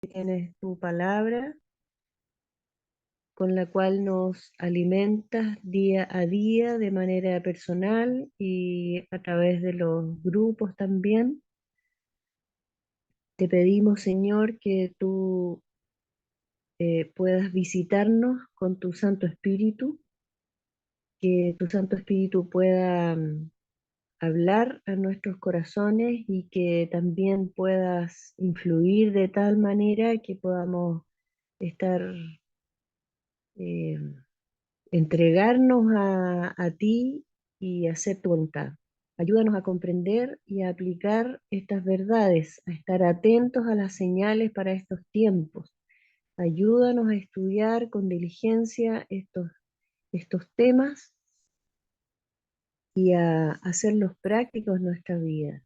Tienes tu palabra con la cual nos alimentas día a día de manera personal y a través de los grupos también. Te pedimos, Señor, que tú puedas visitarnos con tu Santo Espíritu, que tu Santo Espíritu pueda hablar a nuestros corazones y que también puedas influir de tal manera que podamos estar eh, entregarnos a ti y hacer tu voluntad. Ayúdanos a comprender y a aplicar estas verdades, a estar atentos a las señales para estos tiempos. Ayúdanos a estudiar con diligencia estos temas y a hacerlos prácticos en nuestra vida.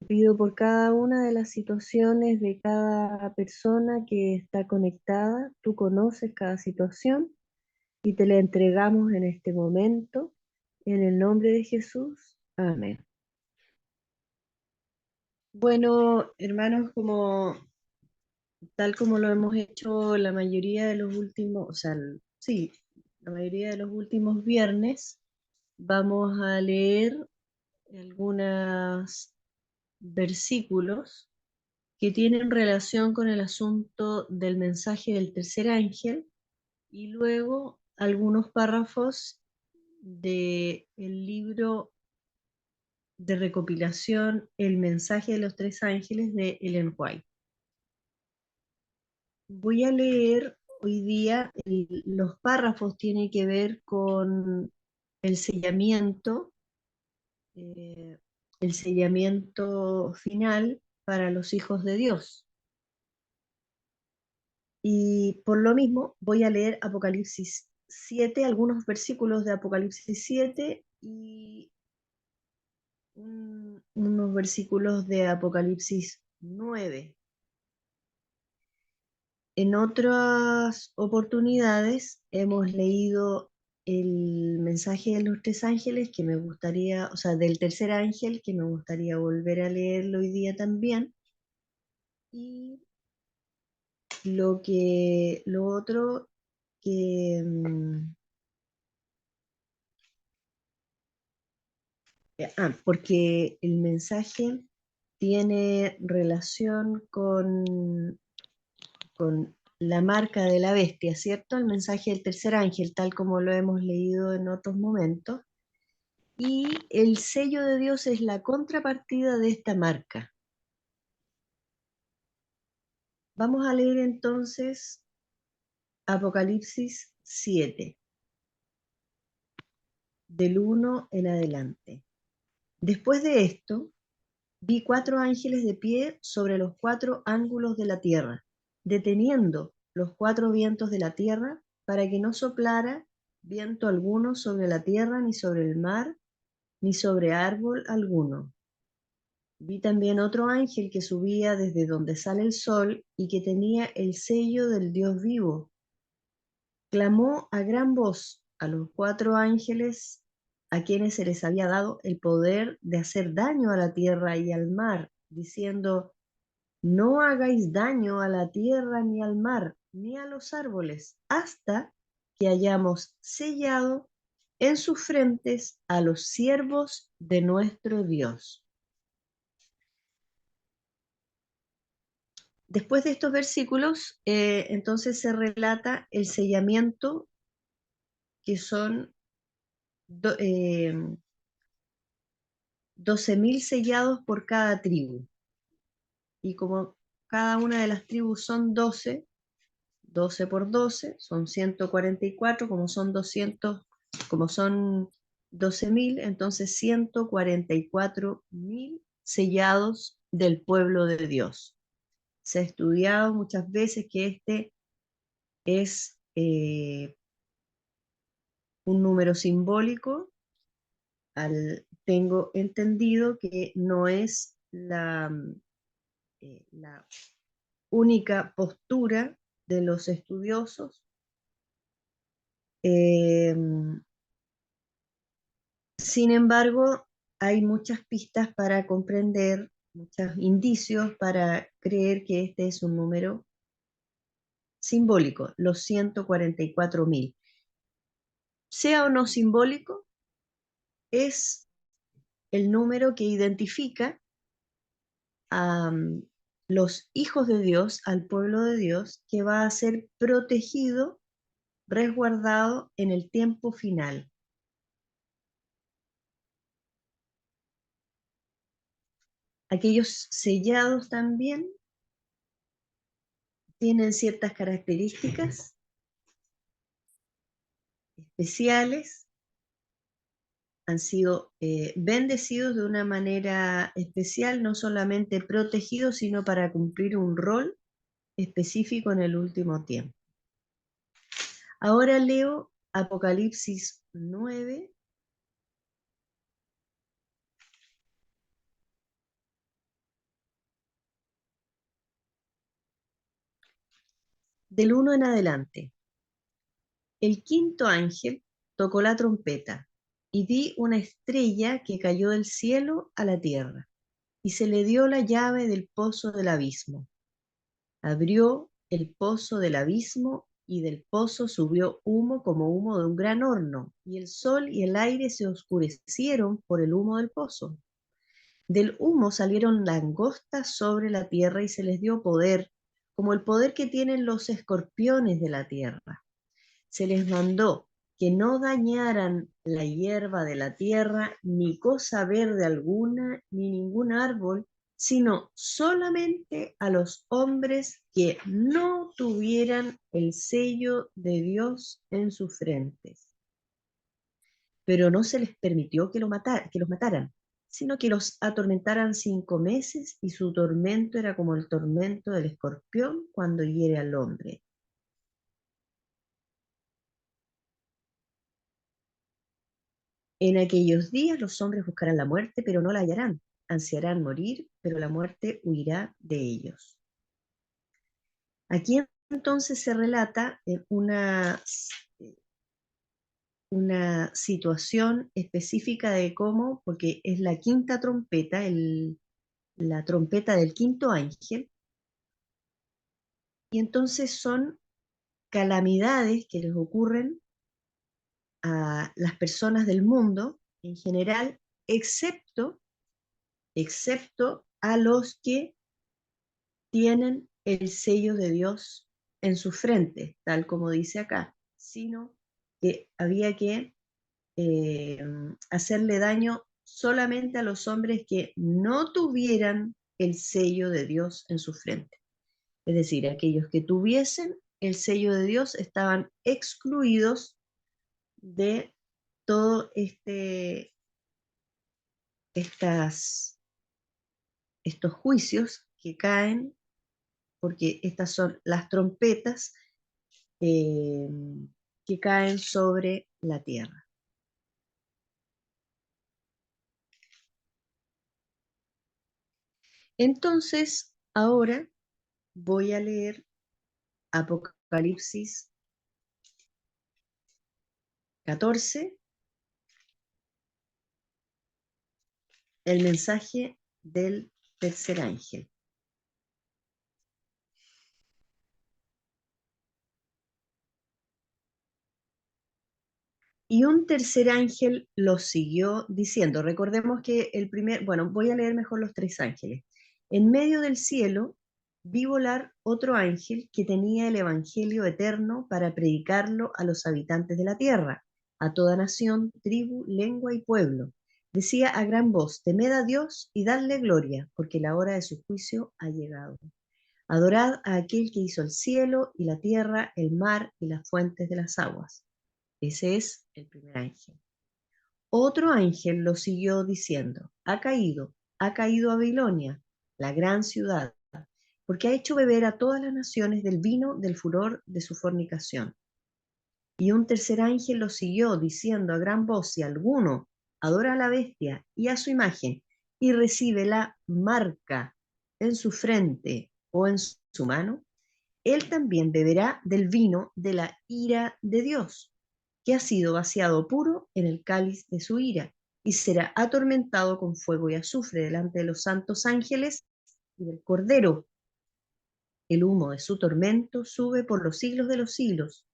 Pido por cada una de las situaciones de cada persona que está conectada. Tú conoces cada situación y te la entregamos en este momento. En el nombre de Jesús. Amén. Bueno, hermanos, tal como lo hemos hecho la mayoría de los últimos, o sea, sí, la mayoría de los últimos viernes, vamos a leer algunos versículos que tienen relación con el asunto del mensaje del tercer ángel y luego algunos párrafos del libro de recopilación El mensaje de los tres ángeles de Ellen White. Voy a leer hoy día, los párrafos tienen que ver con el sellamiento, eh, el sellamiento final para los hijos de Dios. Y por lo mismo voy a leer Apocalipsis 7, algunos versículos de Apocalipsis 7 y unos versículos de Apocalipsis 9. En otras oportunidades hemos leído el mensaje de los tres ángeles que me gustaría, o sea, del tercer ángel que me gustaría volver a leerlo hoy día también. Y lo otro que, porque el mensaje tiene relación con la marca de la bestia, ¿cierto? El mensaje del tercer ángel, tal como lo hemos leído en otros momentos. Y el sello de Dios es la contrapartida de esta marca. Vamos a leer entonces Apocalipsis 7, del 1 en adelante. Después de esto, vi cuatro ángeles de pie sobre los cuatro ángulos de la tierra, deteniendo los cuatro vientos de la tierra para que no soplara viento alguno sobre la tierra, ni sobre el mar, ni sobre árbol alguno. Vi también otro ángel que subía desde donde sale el sol y que tenía el sello del Dios vivo. Clamó a gran voz a los cuatro ángeles a quienes se les había dado el poder de hacer daño a la tierra y al mar, diciendo: no hagáis daño a la tierra ni al mar ni a los árboles hasta que hayamos sellado en sus frentes a los siervos de nuestro Dios. Después de estos versículos, entonces se relata el sellamiento, que son 12.000 sellados por cada tribu. Y como cada una de las tribus son 12, 12 por 12, son 144, como son 12.000, entonces 144.000 sellados del pueblo de Dios. Se ha estudiado muchas veces que este es un número simbólico. Tengo entendido que no es la única postura de los estudiosos. Eh, Sin embargo, hay muchas pistas para comprender, muchos indicios para creer que este es un número simbólico, los 144.000. Sea o no simbólico, es el número que identifica a los hijos de Dios, al pueblo de Dios, que va a ser protegido, resguardado en el tiempo final. Aquellos sellados también tienen ciertas características especiales, han sido bendecidos de una manera especial, no solamente protegidos, sino para cumplir un rol específico en el último tiempo. Ahora leo Apocalipsis 9, del 1 en adelante. El quinto ángel tocó la trompeta y vi una estrella que cayó del cielo a la tierra, y se le dio la llave del pozo del abismo. Abrió el pozo del abismo y del pozo subió humo como humo de un gran horno, y el sol y el aire se oscurecieron por el humo del pozo. Del humo salieron langostas sobre la tierra y se les dio poder, como el poder que tienen los escorpiones de la tierra. Se les mandó que no dañaran la hierba de la tierra, ni cosa verde alguna, ni ningún árbol, sino solamente a los hombres que no tuvieran el sello de Dios en sus frentes. Pero no se les permitió que los mataran, sino que los atormentaran 5 meses, y su tormento era como el tormento del escorpión cuando hiere al hombre. En aquellos días los hombres buscarán la muerte, pero no la hallarán. Ansiarán morir, pero la muerte huirá de ellos. Aquí entonces se relata una situación específica de cómo, porque es la quinta trompeta, la trompeta del quinto ángel, y entonces son calamidades que les ocurren a las personas del mundo en general, excepto a los que tienen el sello de Dios en su frente, tal como dice acá, sino que había que eh, hacerle daño solamente a los hombres que no tuvieran el sello de Dios en su frente. Es decir, aquellos que tuviesen el sello de Dios estaban excluidos de todo estos juicios que caen, porque estas son las trompetas eh, que caen sobre la tierra. Entonces, ahora voy a leer Apocalipsis 14, el mensaje del tercer ángel. Y un tercer ángel los siguió diciendo, recordemos que bueno, voy a leer mejor los tres ángeles. En medio del cielo vi volar otro ángel que tenía el evangelio eterno para predicarlo a los habitantes de la tierra, a toda nación, tribu, lengua y pueblo. Decía a gran voz, temed a Dios y dadle gloria, porque la hora de su juicio ha llegado. Adorad a aquel que hizo el cielo y la tierra, el mar y las fuentes de las aguas. Ese es el primer ángel. Otro ángel lo siguió diciendo, ha caído Babilonia, la gran ciudad, porque ha hecho beber a todas las naciones del vino del furor de su fornicación. Y un tercer ángel lo siguió diciendo a gran voz, si alguno adora a la bestia y a su imagen y recibe la marca en su frente o en su mano, él también beberá del vino de la ira de Dios, que ha sido vaciado puro en el cáliz de su ira, y será atormentado con fuego y azufre delante de los santos ángeles y del Cordero. el humo de su tormento sube por los siglos de los siglos.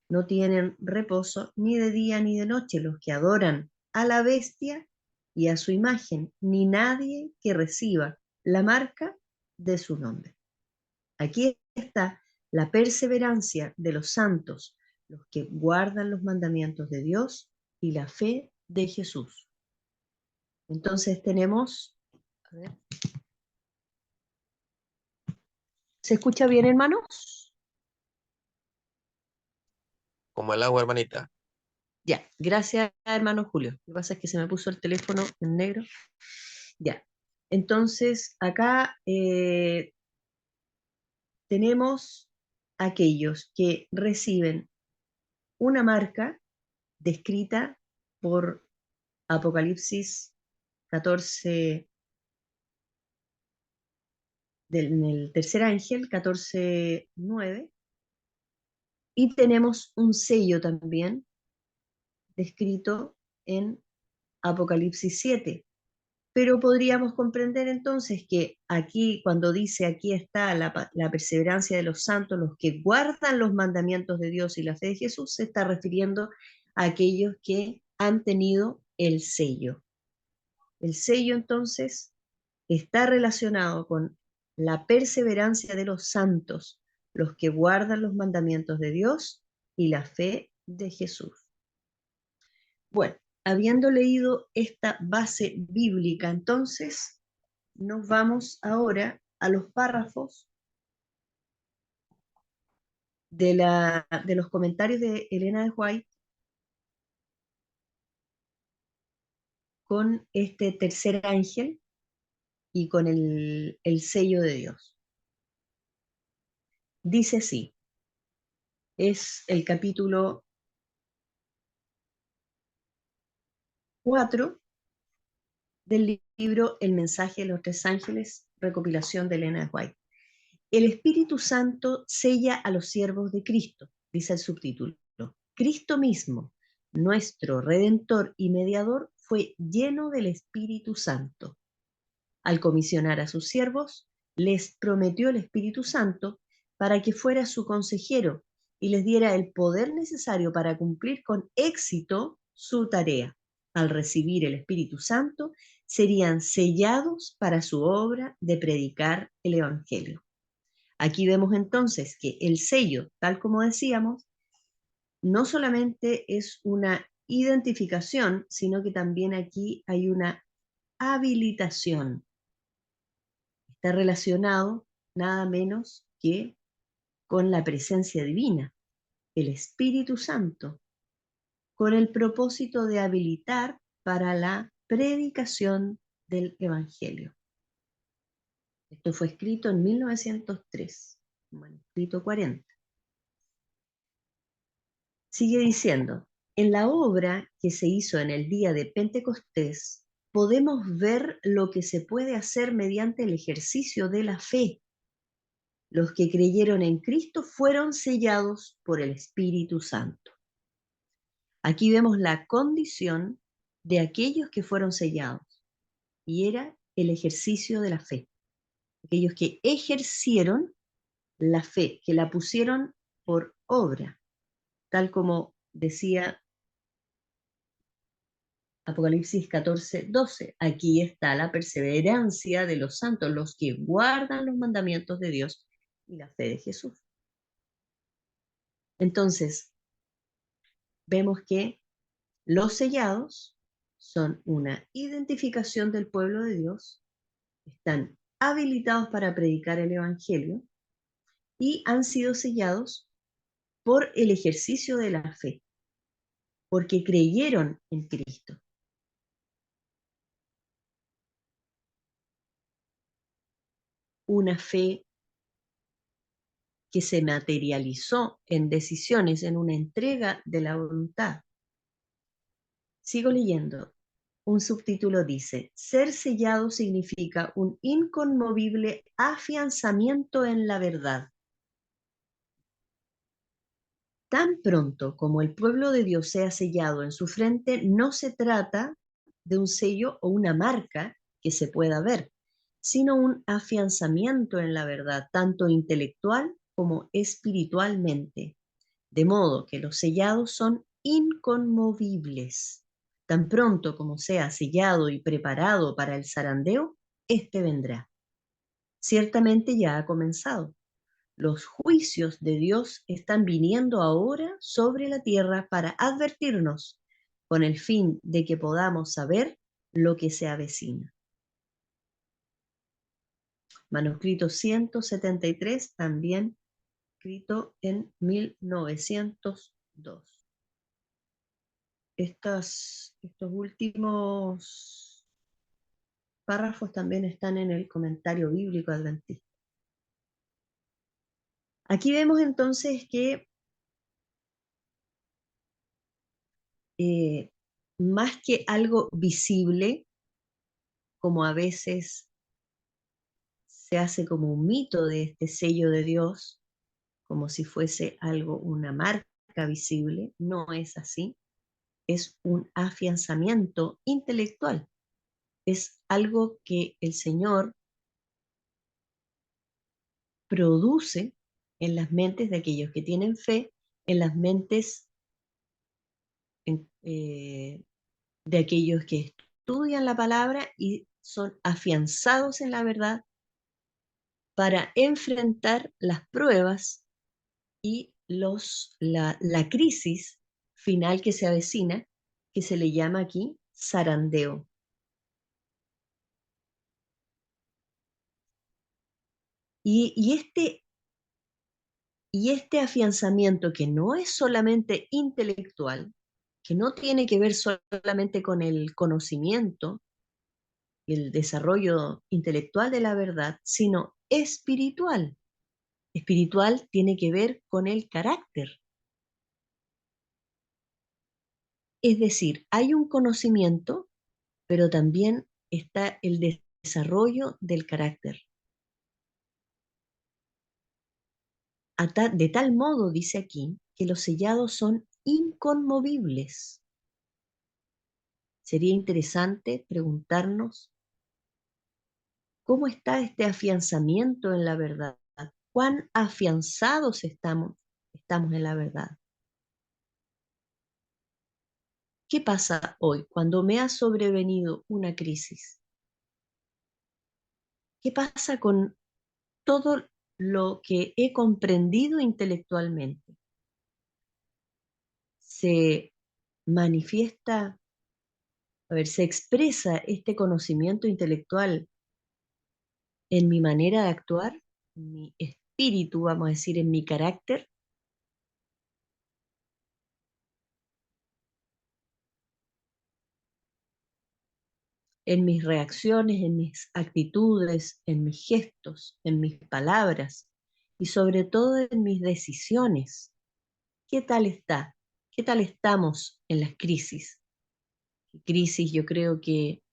No tienen reposo ni de día ni de noche los que adoran a la bestia y a su imagen, ni nadie que reciba la marca de su nombre. Aquí está la perseverancia de los santos, los que guardan los mandamientos de Dios y la fe de Jesús. Entonces tenemos, a ver, ¿se escucha bien, hermanos? Como el agua, hermanita. Ya, gracias, hermano Julio. Lo que pasa es que se me puso el teléfono en negro. Ya, entonces acá tenemos aquellos que reciben una marca descrita por Apocalipsis 14, en el tercer ángel, 14:9, y tenemos un sello también descrito en Apocalipsis 7. Pero podríamos comprender entonces que aquí, cuando dice aquí está la perseverancia de los santos, los que guardan los mandamientos de Dios y la fe de Jesús, se está refiriendo a aquellos que han tenido el sello. El sello entonces está relacionado con la perseverancia de los santos, los que guardan los mandamientos de Dios y la fe de Jesús. Bueno, habiendo leído esta base bíblica, entonces nos vamos ahora a los párrafos de los comentarios de Elena de White con este tercer ángel y con el sello de Dios. Dice así, es el capítulo 4 del libro El mensaje de los tres ángeles, recopilación de Elena de White. El Espíritu Santo sella a los siervos de Cristo, dice el subtítulo. Cristo mismo, nuestro Redentor y Mediador, fue lleno del Espíritu Santo. Al comisionar a sus siervos, les prometió el Espíritu Santo para que fuera su consejero y les diera el poder necesario para cumplir con éxito su tarea. Al recibir el Espíritu Santo, serían sellados para su obra de predicar el Evangelio. Aquí vemos entonces que el sello, tal como decíamos, no solamente es una identificación, sino que también aquí hay una habilitación. Está relacionado nada menos que con la presencia divina, el Espíritu Santo, con el propósito de habilitar para la predicación del Evangelio. Esto fue escrito en 1903, manuscrito 40. Sigue diciendo, en la obra que se hizo en el día de Pentecostés, podemos ver lo que se puede hacer mediante el ejercicio de la fe. Los que creyeron en Cristo fueron sellados por el Espíritu Santo. Aquí vemos la condición de aquellos que fueron sellados, y era el ejercicio de la fe. Aquellos que ejercieron la fe, que la pusieron por obra, tal como decía Apocalipsis 14:12. Aquí está la perseverancia de los santos, los que guardan los mandamientos de Dios y la fe de Jesús. Entonces, vemos que los sellados son una identificación del pueblo de Dios, están habilitados para predicar el Evangelio y han sido sellados por el ejercicio de la fe, porque creyeron en Cristo. Una fe que se materializó en decisiones, en una entrega de la voluntad. Sigo leyendo. Un subtítulo dice, ser sellado significa un inconmovible afianzamiento en la verdad. Tan pronto como el pueblo de Dios sea sellado en su frente, no se trata de un sello o una marca que se pueda ver, sino un afianzamiento en la verdad, tanto intelectual como espiritualmente, de modo que los sellados son inconmovibles. Tan pronto como sea sellado y preparado para el zarandeo, éste vendrá. Ciertamente ya ha comenzado. Los juicios de Dios están viniendo ahora sobre la tierra para advertirnos, con el fin de que podamos saber lo que se avecina. Manuscrito 173, también escrito en 1902. Estos últimos párrafos también están en el comentario bíblico adventista. Aquí vemos entonces que más que algo visible, como a veces se hace como un mito de este sello de Dios, como si fuese algo, una marca visible, no es así, es un afianzamiento intelectual, es algo que el Señor produce en las mentes de aquellos que tienen fe, en las mentes en, de aquellos que estudian la palabra y son afianzados en la verdad para enfrentar las pruebas y la crisis final que se avecina, que se le llama aquí zarandeo. Y, y, este, y este afianzamiento que no es solamente intelectual, que no tiene que ver solamente con el conocimiento y el desarrollo intelectual de la verdad, sino espiritual. Espiritual tiene que ver con el carácter. Es decir, hay un conocimiento, pero también está el desarrollo del carácter. De tal modo, dice aquí, que los sellados son inconmovibles. Sería interesante preguntarnos cómo está este afianzamiento en la verdad, cuán afianzados estamos en la verdad. ¿Qué pasa hoy cuando me ha sobrevenido una crisis? ¿Qué pasa con todo lo que he comprendido intelectualmente? Se manifiesta, a ver, se expresa este conocimiento intelectual en mi manera de actuar, en mi espíritu, vamos a decir, en mi carácter, en mis reacciones, en mis actitudes, en mis gestos, en mis palabras y sobre todo en mis decisiones. ¿Qué tal está? ¿Qué tal estamos en las crisis? Crisis, yo creo que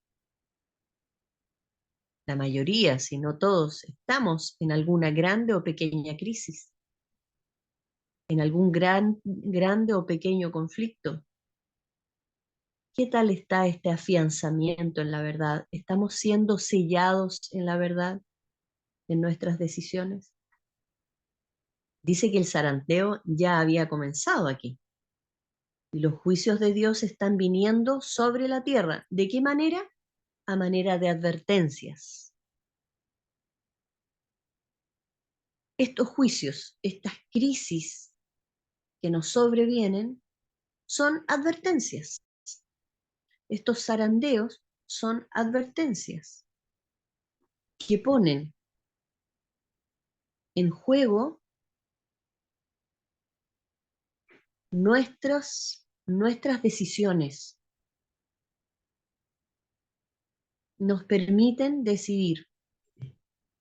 la mayoría, si no todos, estamos en alguna grande o pequeña crisis, en algún grande o pequeño conflicto. ¿Qué tal está este afianzamiento en la verdad? ¿Estamos siendo sellados en la verdad, en nuestras decisiones? Dice que el zarandeo ya había comenzado aquí. Y los juicios de Dios están viniendo sobre la tierra. ¿De qué manera? A manera de advertencias. Estos juicios, estas crisis que nos sobrevienen, son advertencias. Estos zarandeos son advertencias que ponen en juego nuestras decisiones, nos permiten decidir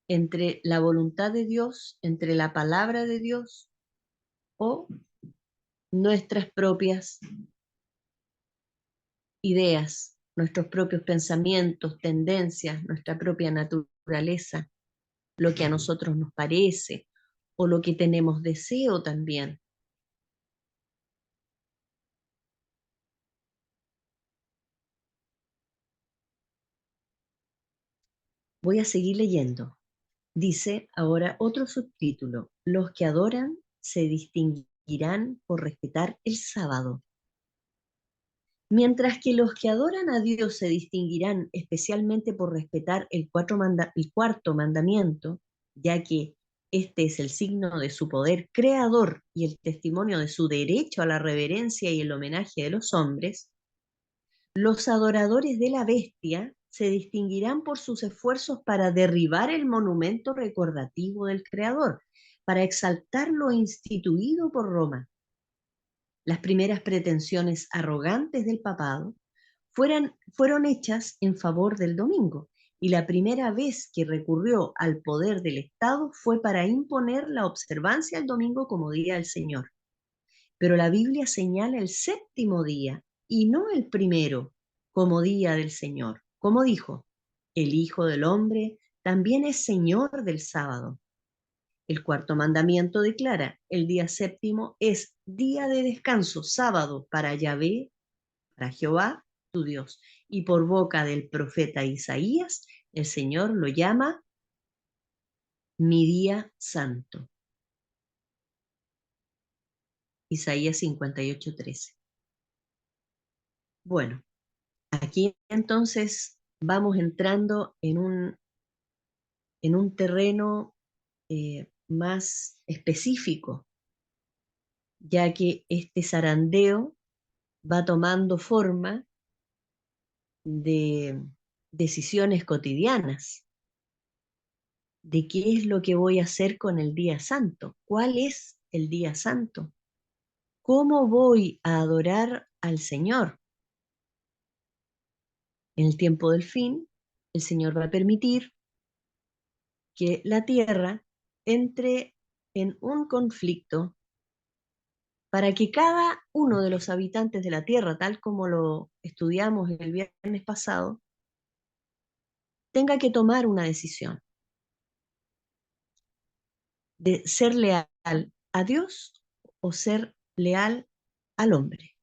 entre la voluntad de Dios, entre la palabra de Dios o nuestras propias ideas, nuestros propios pensamientos, tendencias, nuestra propia naturaleza, lo que a nosotros nos parece o lo que tenemos deseo también. Voy a seguir leyendo. Dice ahora otro subtítulo: los que adoran se distinguirán por respetar el sábado. Mientras que los que adoran a Dios se distinguirán especialmente por respetar el cuarto mandamiento, ya que este es el signo de su poder creador y el testimonio de su derecho a la reverencia y el homenaje de los hombres, los adoradores de la bestia se distinguirán por sus esfuerzos para derribar el monumento recordativo del Creador, para exaltar lo instituido por Roma. Las primeras pretensiones arrogantes del papado fueron hechas en favor del domingo, y la primera vez que recurrió al poder del Estado fue para imponer la observancia del domingo como día del Señor. Pero la Biblia señala el séptimo día y no el primero como día del Señor. Como dijo, el Hijo del Hombre también es Señor del sábado. El cuarto mandamiento declara, el día séptimo es día de descanso, sábado para Yahvé, para Jehová, tu Dios. Y por boca del profeta Isaías, el Señor lo llama mi día santo. Isaías 58:13. Bueno, aquí entonces vamos entrando en un terreno más específico, ya que este zarandeo va tomando forma de decisiones cotidianas, de qué es lo que voy a hacer con el día santo, cuál es el día santo, cómo voy a adorar al Señor. En el tiempo del fin, el Señor va a permitir que la tierra entre en un conflicto para que cada uno de los habitantes de la tierra, tal como lo estudiamos el viernes pasado, tenga que tomar una decisión de ser leal a Dios o ser leal al hombre,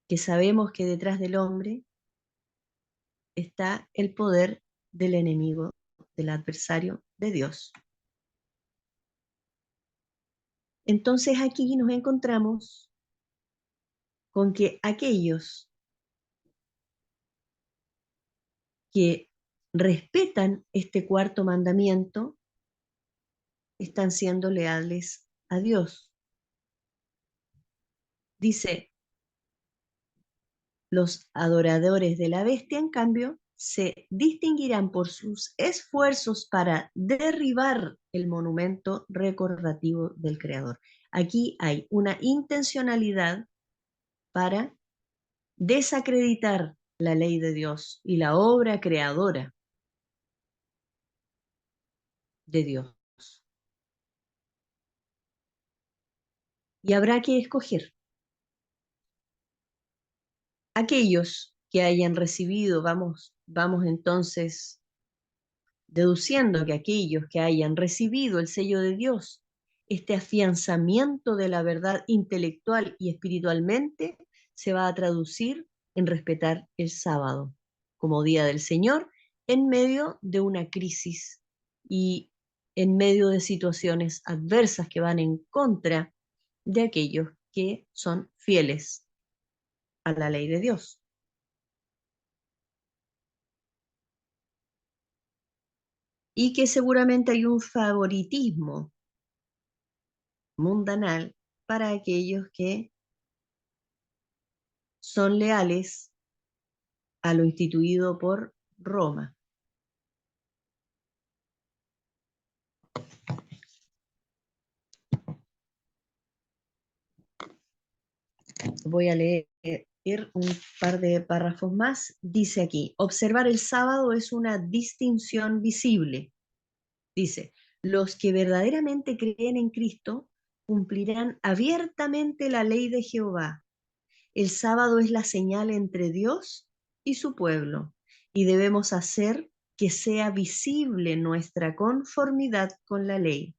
que sabemos que detrás del hombre está el poder del enemigo, del adversario de Dios. Entonces aquí nos encontramos con que aquellos que respetan este cuarto mandamiento están siendo leales a Dios. Dice, los adoradores de la bestia, en cambio, se distinguirán por sus esfuerzos para derribar el monumento recordativo del Creador. Aquí hay una intencionalidad para desacreditar la ley de Dios y la obra creadora de Dios. Y habrá que escoger aquellos que hayan recibido, vamos entonces deduciendo que aquellos que hayan recibido el sello de Dios, este afianzamiento de la verdad intelectual y espiritualmente, se va a traducir en respetar el sábado como día del Señor en medio de una crisis y en medio de situaciones adversas que van en contra de aquellos que son fieles a la ley de Dios. Y que seguramente hay un favoritismo mundanal para aquellos que son leales a lo instituido por Roma. Voy a leer un par de párrafos más. Dice aquí, observar el sábado es una distinción visible. Dice, los que verdaderamente creen en Cristo cumplirán abiertamente la ley de Jehová. El sábado es la señal entre Dios y su pueblo, y debemos hacer que sea visible nuestra conformidad con la ley.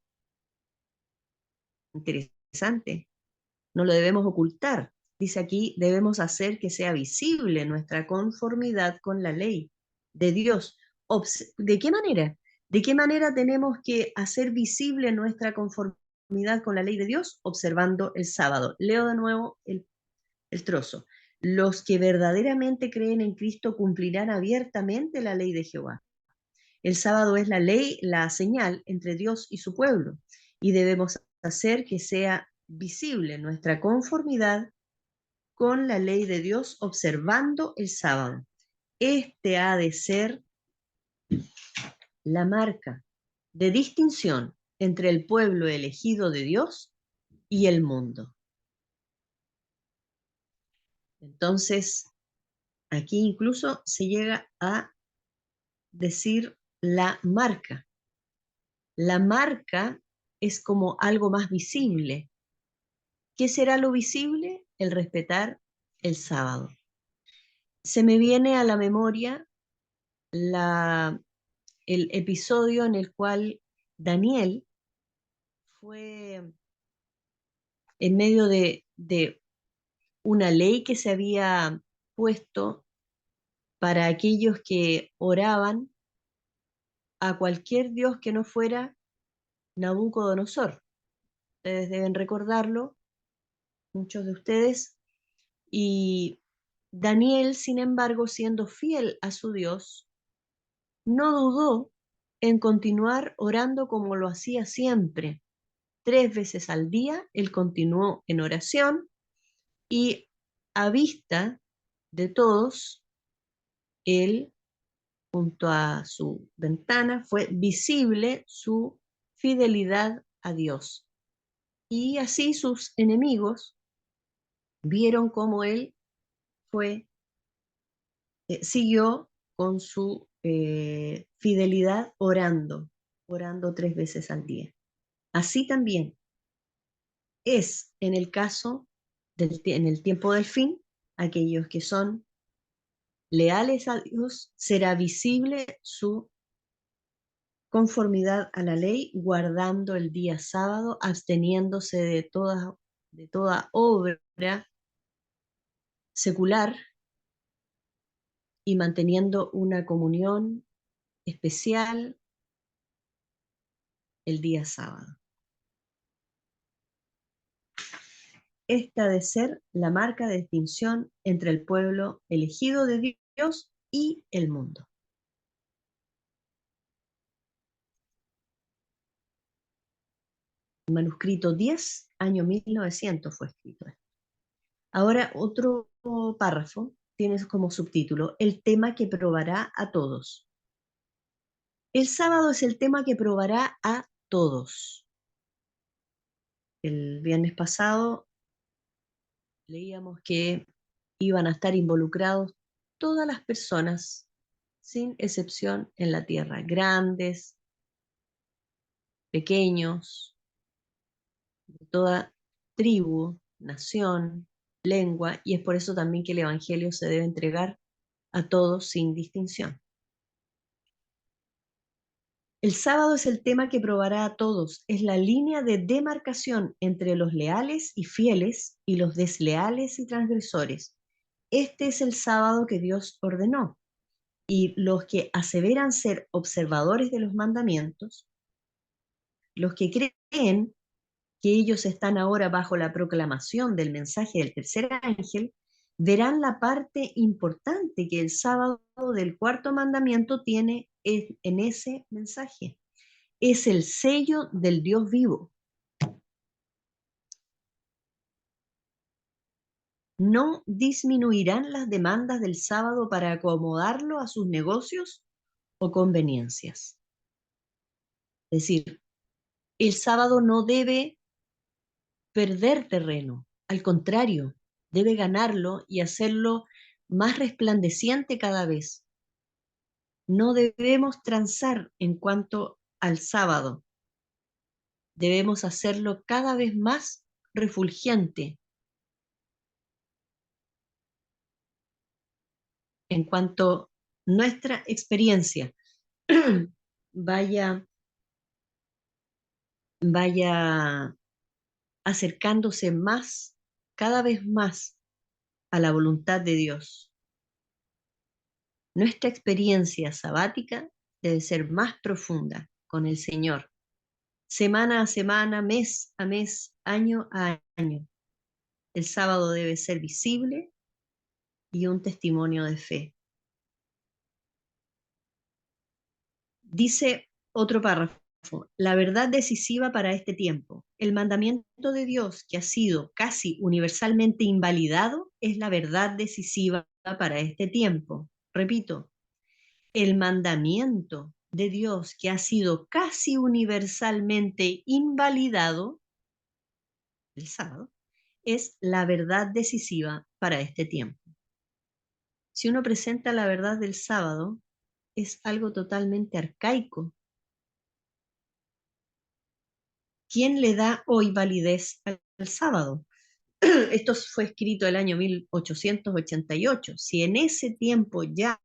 Interesante, no lo debemos ocultar. Dice aquí, debemos hacer que sea visible nuestra conformidad con la ley. de Dios. ¿De qué manera? ¿De qué manera tenemos que hacer visible nuestra conformidad con la ley de Dios? Observando el sábado. Leo de nuevo el trozo. Los que verdaderamente creen en Cristo cumplirán abiertamente la ley de Jehová. El sábado es la ley, la señal entre Dios y su pueblo, y debemos hacer que sea visible nuestra conformidad con la ley de Dios observando el sábado. Este ha de ser la marca de distinción entre el pueblo elegido de Dios y el mundo. Entonces, aquí incluso se llega a decir la marca. La marca es como algo más visible. ¿Qué será lo visible? El respetar el sábado. Se me viene a la memoria el episodio en el cual Daniel fue en medio de una ley que se había puesto para aquellos que oraban a cualquier dios que no fuera Nabucodonosor. Ustedes deben recordarlo, muchos de ustedes. Y Daniel, sin embargo, siendo fiel a su Dios, no dudó en continuar orando como lo hacía siempre. 3 veces al día, él continuó en oración y a vista de todos, él, junto a su ventana, fue visible su fidelidad a Dios. Y así sus enemigos vieron cómo él fue, siguió con su fidelidad orando 3 veces al día. Así también es en el caso, en el tiempo del fin, aquellos que son leales a Dios, será visible su conformidad a la ley, guardando el día sábado, absteniéndose de toda obra secular y manteniendo una comunión especial el día sábado. Esta de ser la marca de distinción entre el pueblo elegido de Dios y el mundo. El manuscrito 10, año 1900 fue escrito. Ahora otro párrafo tiene como subtítulo el tema que probará a todos. El sábado es el tema que probará a todos. El viernes pasado leíamos que iban a estar involucrados todas las personas, sin excepción, en la tierra, grandes, pequeños, de toda tribu, nación, lengua, y es por eso también que el Evangelio se debe entregar a todos sin distinción. El sábado es el tema que probará a todos, es la línea de demarcación entre los leales y fieles y los desleales y transgresores. Este es el sábado que Dios ordenó, y los que aseveran ser observadores de los mandamientos, los que creen que ellos están ahora bajo la proclamación del mensaje del tercer ángel, verán la parte importante que el sábado del cuarto mandamiento tiene en ese mensaje. Es el sello del Dios vivo. No disminuirán las demandas del sábado para acomodarlo a sus negocios o conveniencias. Es decir, el sábado no debe perder terreno, al contrario, debe ganarlo y hacerlo más resplandeciente cada vez. No debemos transar en cuanto al sábado, debemos hacerlo cada vez más refulgente en cuanto nuestra experiencia vaya, vaya acercándose más, cada vez más a la voluntad de Dios. Nuestra experiencia sabática debe ser más profunda con el Señor, semana a semana, mes a mes, año a año. El sábado debe ser visible y un testimonio de fe. Dice otro párrafo, la verdad decisiva para este tiempo. El mandamiento de Dios que ha sido casi universalmente invalidado es la verdad decisiva para este tiempo. Repito, el mandamiento de Dios que ha sido casi universalmente invalidado, el sábado, es la verdad decisiva para este tiempo. Si uno presenta la verdad del sábado, es algo totalmente arcaico. ¿Quién le da hoy validez al sábado? Esto fue escrito el año 1888. Si en ese tiempo ya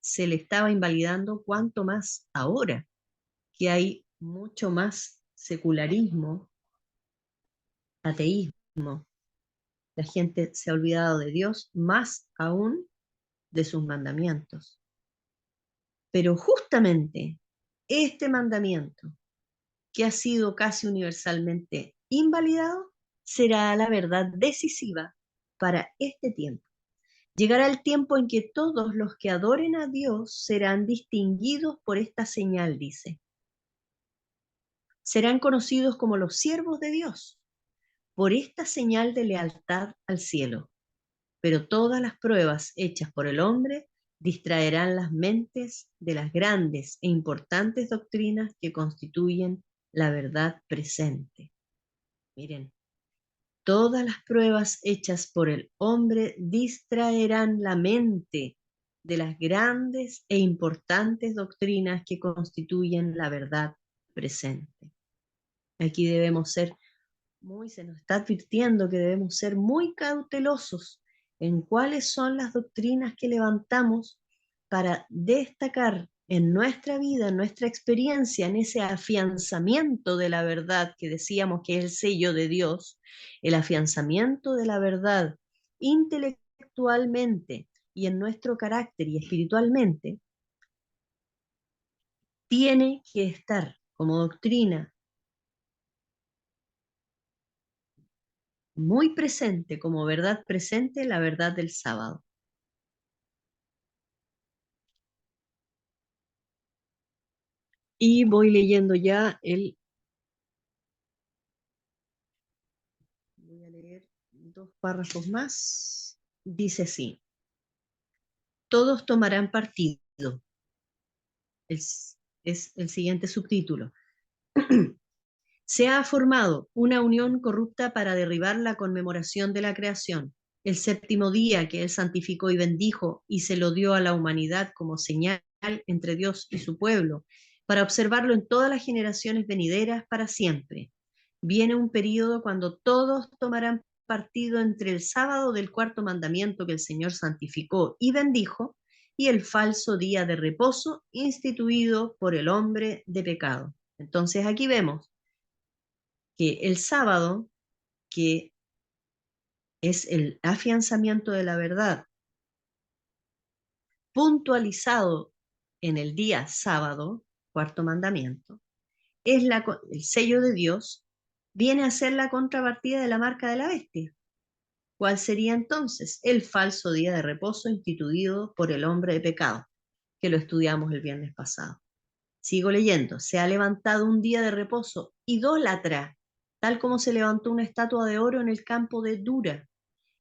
se le estaba invalidando, ¿cuánto más ahora que hay mucho más secularismo, ateísmo? La gente se ha olvidado de Dios, más aún de sus mandamientos. Pero justamente este mandamiento, que ha sido casi universalmente invalidado, será la verdad decisiva para este tiempo. Llegará el tiempo en que todos los que adoren a Dios serán distinguidos por esta señal, dice. Serán conocidos como los siervos de Dios, por esta señal de lealtad al cielo. Pero todas las pruebas hechas por el hombre distraerán las mentes de las grandes e importantes doctrinas que constituyen la verdad presente. Miren, todas las pruebas hechas por el hombre distraerán la mente de las grandes e importantes doctrinas que constituyen la verdad presente. Aquí debemos ser se nos está advirtiendo que debemos ser muy cautelosos en cuáles son las doctrinas que levantamos para destacar en nuestra vida, en nuestra experiencia, en ese afianzamiento de la verdad que decíamos que es el sello de Dios, el afianzamiento de la verdad intelectualmente y en nuestro carácter y espiritualmente, tiene que estar como doctrina muy presente, como verdad presente, la verdad del sábado. Y voy leyendo ya voy a leer 2 párrafos más. Dice así, todos tomarán partido. Es el siguiente subtítulo. Se ha formado una unión corrupta para derribar la conmemoración de la creación, el séptimo día que él santificó y bendijo y se lo dio a la humanidad como señal entre Dios y su pueblo, para observarlo en todas las generaciones venideras para siempre. Viene un período cuando todos tomarán partido entre el sábado del cuarto mandamiento que el Señor santificó y bendijo y el falso día de reposo instituido por el hombre de pecado. Entonces aquí vemos que el sábado, que es el afianzamiento de la verdad, puntualizado en el día sábado, cuarto mandamiento, es el sello de Dios, viene a ser la contrapartida de la marca de la bestia. ¿Cuál sería entonces? El falso día de reposo instituido por el hombre de pecado, que lo estudiamos el viernes pasado. Sigo leyendo, se ha levantado un día de reposo idólatra, tal como se levantó una estatua de oro en el campo de Dura.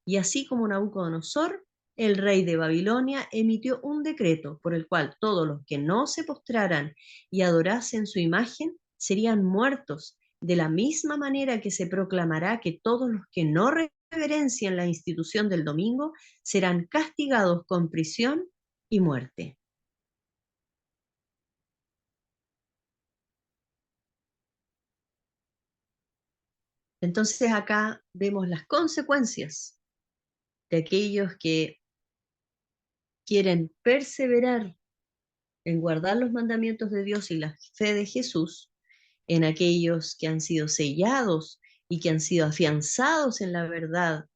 Y así como Nabucodonosor, el rey de Babilonia, emitió un decreto por el cual todos los que no se postraran y adorasen su imagen serían muertos, de la misma manera que se proclamará que todos los que no reverencien la institución del domingo serán castigados con prisión y muerte. Entonces acá vemos las consecuencias de aquellos que quieren perseverar en guardar los mandamientos de Dios y la fe de Jesús, en aquellos que han sido sellados y que han sido afianzados en la verdad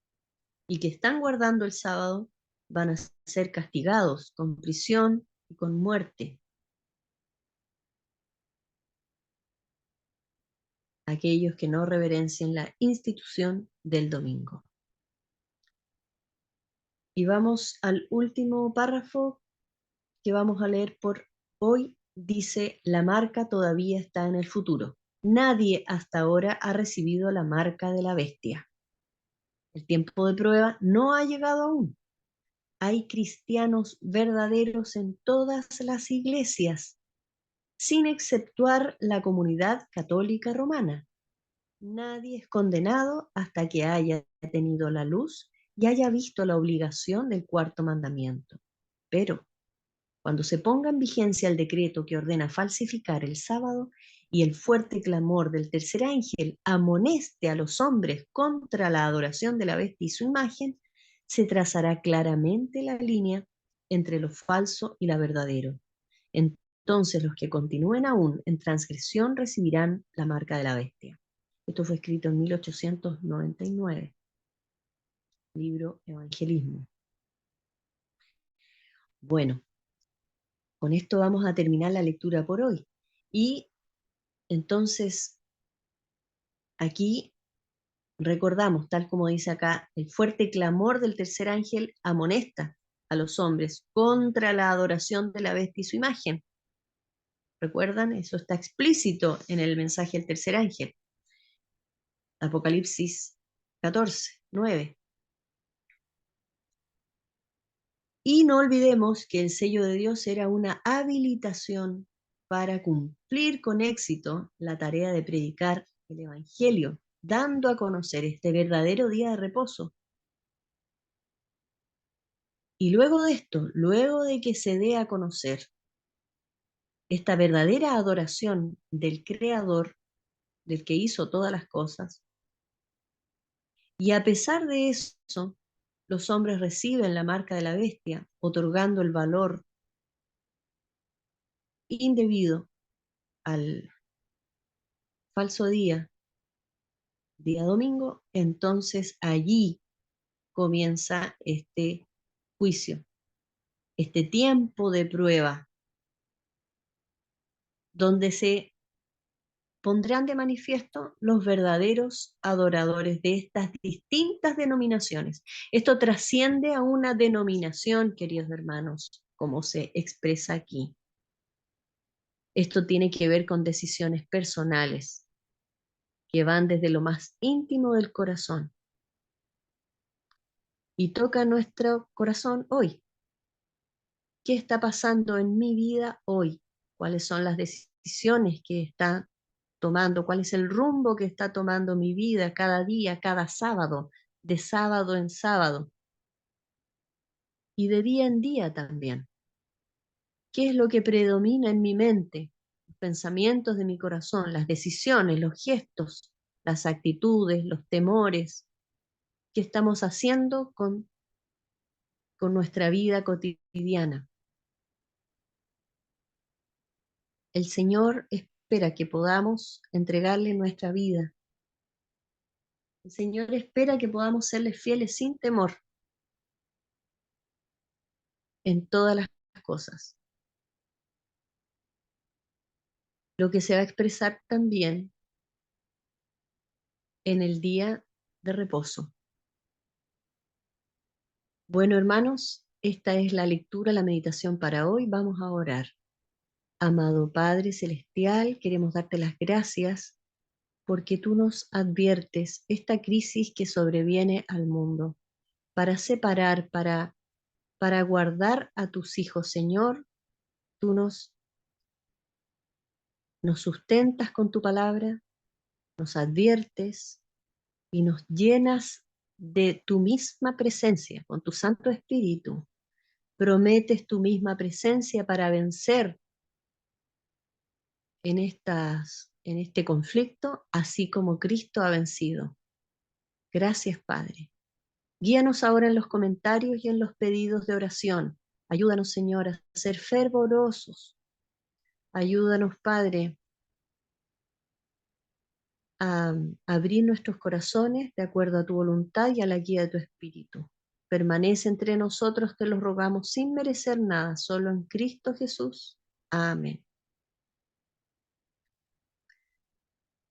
y que están guardando el sábado, van a ser castigados con prisión y con muerte. Aquellos que no reverencien la institución del domingo. Y vamos al último párrafo que vamos a leer por hoy. Dice: la marca todavía está en el futuro. Nadie hasta ahora ha recibido la marca de la bestia. El tiempo de prueba no ha llegado aún. Hay cristianos verdaderos en todas las iglesias, sin exceptuar la comunidad católica romana. Nadie es condenado hasta que haya tenido la luz y haya visto la obligación del cuarto mandamiento. Pero cuando se ponga en vigencia el decreto que ordena falsificar el sábado y el fuerte clamor del tercer ángel amoneste a los hombres contra la adoración de la bestia y su imagen, se trazará claramente la línea entre lo falso y lo verdadero. Entonces los que continúen aún en transgresión recibirán la marca de la bestia. Esto fue escrito en 1899, libro Evangelismo. Bueno, con esto vamos a terminar la lectura por hoy. Y entonces aquí recordamos, tal como dice acá, el fuerte clamor del tercer ángel amonesta a los hombres contra la adoración de la bestia y su imagen. ¿Recuerdan? Eso está explícito en el mensaje del tercer ángel. Apocalipsis 14:9. Y no olvidemos que el sello de Dios era una habilitación para cumplir con éxito la tarea de predicar el Evangelio, dando a conocer este verdadero día de reposo. Y luego de esto, luego de que se dé a conocer esta verdadera adoración del Creador, del que hizo todas las cosas, y a pesar de eso, los hombres reciben la marca de la bestia, otorgando el valor indebido al falso día domingo, entonces allí comienza este juicio, este tiempo de prueba, donde se pondrán de manifiesto los verdaderos adoradores de estas distintas denominaciones. Esto trasciende a una denominación, queridos hermanos, como se expresa aquí. Esto tiene que ver con decisiones personales que van desde lo más íntimo del corazón y toca nuestro corazón hoy. ¿Qué está pasando en mi vida hoy? ¿Cuáles son las decisiones que está tomando? ¿Cuál es el rumbo que está tomando mi vida cada día, cada sábado, de sábado en sábado? Y de día en día también. ¿Qué es lo que predomina en mi mente? Los pensamientos de mi corazón, las decisiones, los gestos, las actitudes, los temores. ¿Qué estamos haciendo con nuestra vida cotidiana? El Señor espera que podamos entregarle nuestra vida. El Señor espera que podamos serle fieles sin temor en todas las cosas. Lo que se va a expresar también en el día de reposo. Bueno, hermanos, esta es la lectura, la meditación para hoy. Vamos a orar. Amado Padre Celestial, queremos darte las gracias porque tú nos adviertes esta crisis que sobreviene al mundo para separar, para guardar a tus hijos, Señor. Tú nos sustentas con tu palabra, nos adviertes y nos llenas de tu misma presencia, con tu Santo Espíritu. Prometes tu misma presencia para vencer en este conflicto, así como Cristo ha vencido. Gracias, Padre. Guíanos ahora en los comentarios y en los pedidos de oración. Ayúdanos, Señor, a ser fervorosos. Ayúdanos, Padre, a abrir nuestros corazones de acuerdo a tu voluntad y a la guía de tu Espíritu. permanece entre nosotros, te lo rogamos sin merecer nada, solo en Cristo Jesús. Amén.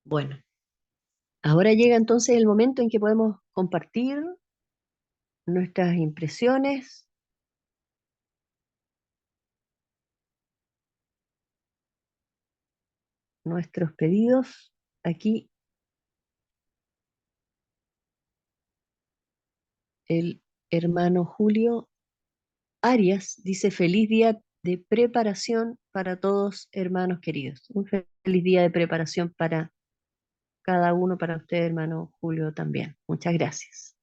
Bueno, ahora llega entonces el momento en que podemos compartir nuestras impresiones, nuestros pedidos. Aquí el hermano Julio Arias dice: feliz día de preparación para todos, hermanos queridos. Un feliz día de preparación para cada uno, para usted, hermano Julio, también. Muchas gracias.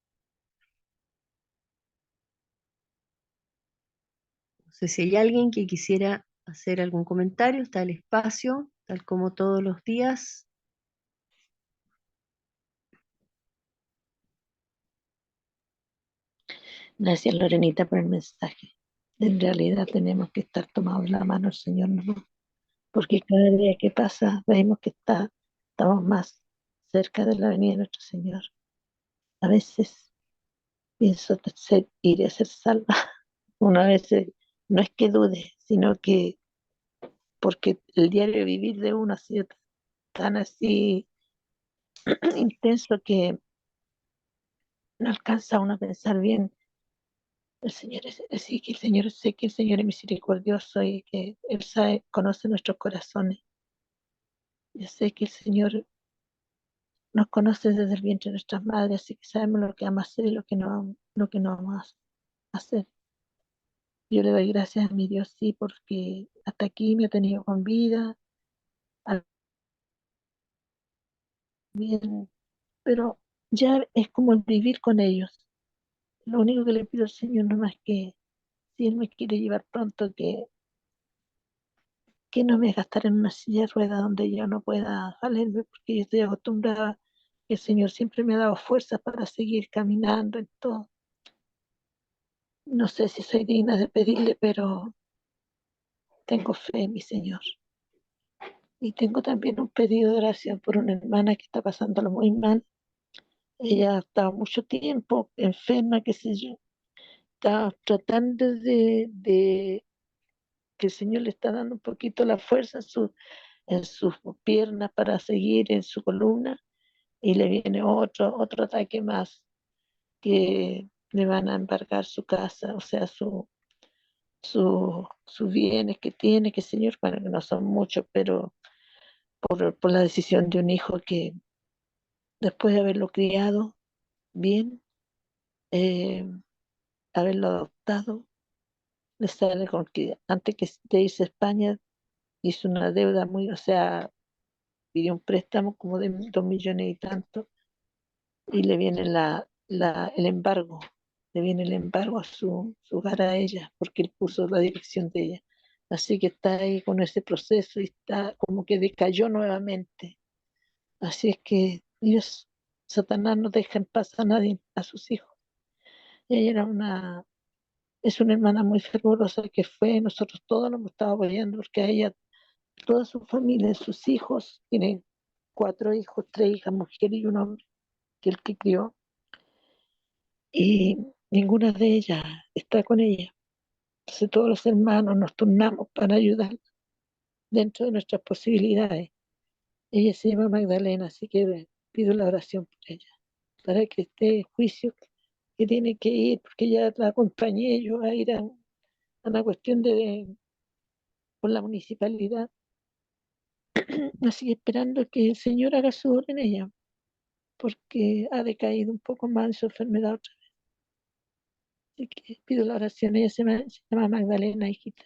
No sé si hay alguien que quisiera hacer algún comentario, está el espacio, tal como todos los días. Gracias, Lorenita, por el mensaje. En realidad tenemos que estar tomados de la mano el Señor, ¿no? Porque cada día que pasa vemos que estamos más cerca de la venida de nuestro Señor. A veces pienso iré a ser salva. Una vez no es que dude, sino que porque el diario vivir de uno ha sido tan así intenso que no alcanza uno a pensar bien. El Señor es así, que el Señor, sé que el Señor es misericordioso y que Él sabe, conoce nuestros corazones. Yo sé que el Señor nos conoce desde el vientre de nuestras madres, así que sabemos lo que vamos a hacer y lo que no vamos a hacer. Yo le doy gracias a mi Dios, sí, porque hasta aquí me ha tenido con vida, al bien, pero ya es como el vivir con ellos. Lo único que le pido al Señor no más que si Él me quiere llevar pronto, que no me gastar en una silla de ruedas donde yo no pueda valerme, porque yo estoy acostumbrada, que el Señor siempre me ha dado fuerzas para seguir caminando en todo. No sé si soy digna de pedirle, pero tengo fe en mi Señor. Y tengo también un pedido de oración por una hermana que está pasándolo muy mal. Ella ha estado mucho tiempo enferma, qué sé yo. Está tratando de que el Señor le está dando un poquito la fuerza en sus piernas para seguir en su columna. Y le viene otro ataque más, que le van a embargar su casa, o sea, sus bienes que tiene, que Señor, bueno, que no son muchos, pero por la decisión de un hijo que después de haberlo criado bien, eh, haberlo adoptado, le sale con que antes que de irse a España hizo una deuda muy, o sea, pidió un préstamo como de 2 millones y tanto, y le viene el embargo, le viene el embargo a su hogar a ella, porque él puso la dirección de ella. Así que está ahí con ese proceso y está como que decayó nuevamente. Así es que Dios, Satanás no deja en paz a nadie, a sus hijos. Ella es una hermana muy fervorosa que fue, nosotros todos nos hemos estado apoyando porque a ella, toda su familia, sus hijos, tiene 4 hijos, 3 hijas, mujer y un hombre, que el que crió, y ninguna de ellas está con ella. Entonces todos los hermanos nos turnamos para ayudar dentro de nuestras posibilidades. Ella se llama Magdalena, así que pido la oración por ella, para que este juicio que tiene que ir, porque ya la acompañé yo a ir a una cuestión por la municipalidad, así que esperando que el Señor haga su obra en ella, porque ha decaído un poco más en su enfermedad otra vez. Así que pido la oración, ella se llama Magdalena, hijita.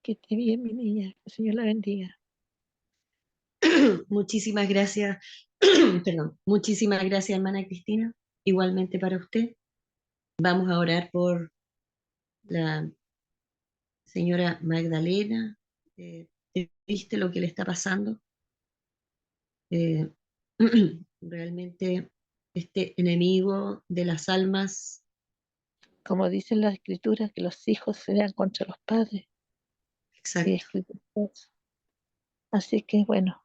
Que esté bien, mi niña. Que el Señor la bendiga. Muchísimas gracias, perdón, muchísimas gracias, hermana Cristina. Igualmente para usted. Vamos a orar por la señora Magdalena. Triste lo que le está pasando. Eh, realmente este enemigo de las almas, Como dicen las escrituras, que los hijos serán contra los padres. Y exacto. escrito eso. Así que bueno,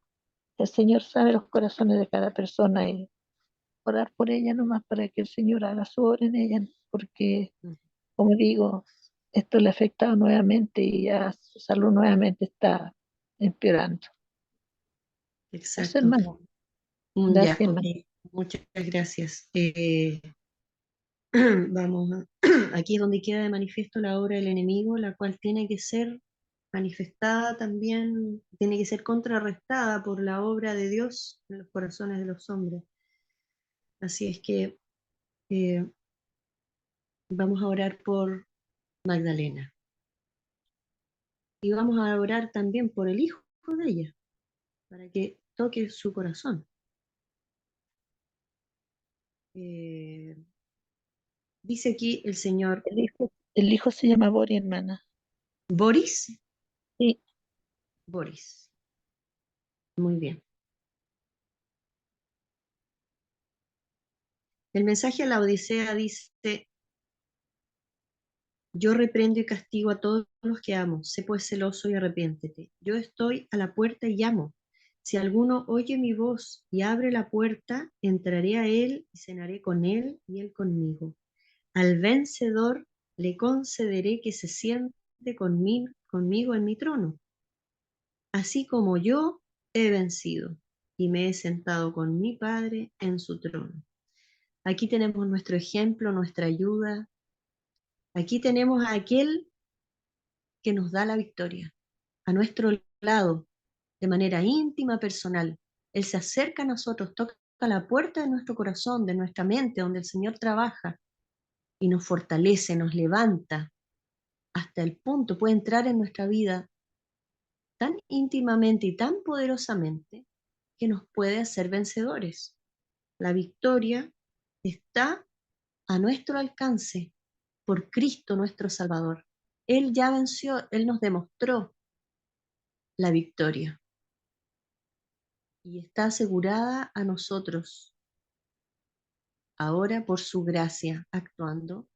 el Señor sabe los corazones de cada persona y orar por ella nomás para que el Señor haga su obra en ella. porque, Mm. como digo, esto le ha afectado nuevamente y ya su salud nuevamente está empeorando. Eso, Exacto. hermano. Ya, Gracias, ok. hermano. Muchas gracias. Vamos aquí es donde queda de manifiesto la obra del enemigo, la cual tiene que ser manifestada también, tiene que ser contrarrestada por la obra de Dios en los corazones de los hombres. Así es que eh, vamos a orar por Magdalena y vamos a orar también por el hijo de ella, para que toque su corazón. Eh, dice aquí el señor El hijo se llama Bori, hermana. Boris. Sí, Boris. Muy bien. El mensaje a la Odisea dice: yo reprendo y castigo a todos los que amo, sé pues celoso y arrepiéntete. Yo estoy a la puerta y llamo. Si alguno oye mi voz y abre la puerta, entraré a él y cenaré con él y él conmigo. Al vencedor le concederé que se siente conmigo en mi trono, así como yo he vencido y me he sentado con mi Padre en su trono. Aquí tenemos nuestro ejemplo, nuestra ayuda. Aquí tenemos a aquel que nos da la victoria, a nuestro lado, de manera íntima, personal. Él se acerca a nosotros, toca la puerta de nuestro corazón, de nuestra mente, donde el Señor trabaja y nos fortalece, nos levanta, hasta el punto puede entrar en nuestra vida tan íntimamente y tan poderosamente que nos puede hacer vencedores. La victoria está a nuestro alcance por Cristo nuestro Salvador. Él ya venció, Él nos demostró la victoria y está asegurada a nosotros ahora por su gracia, actuando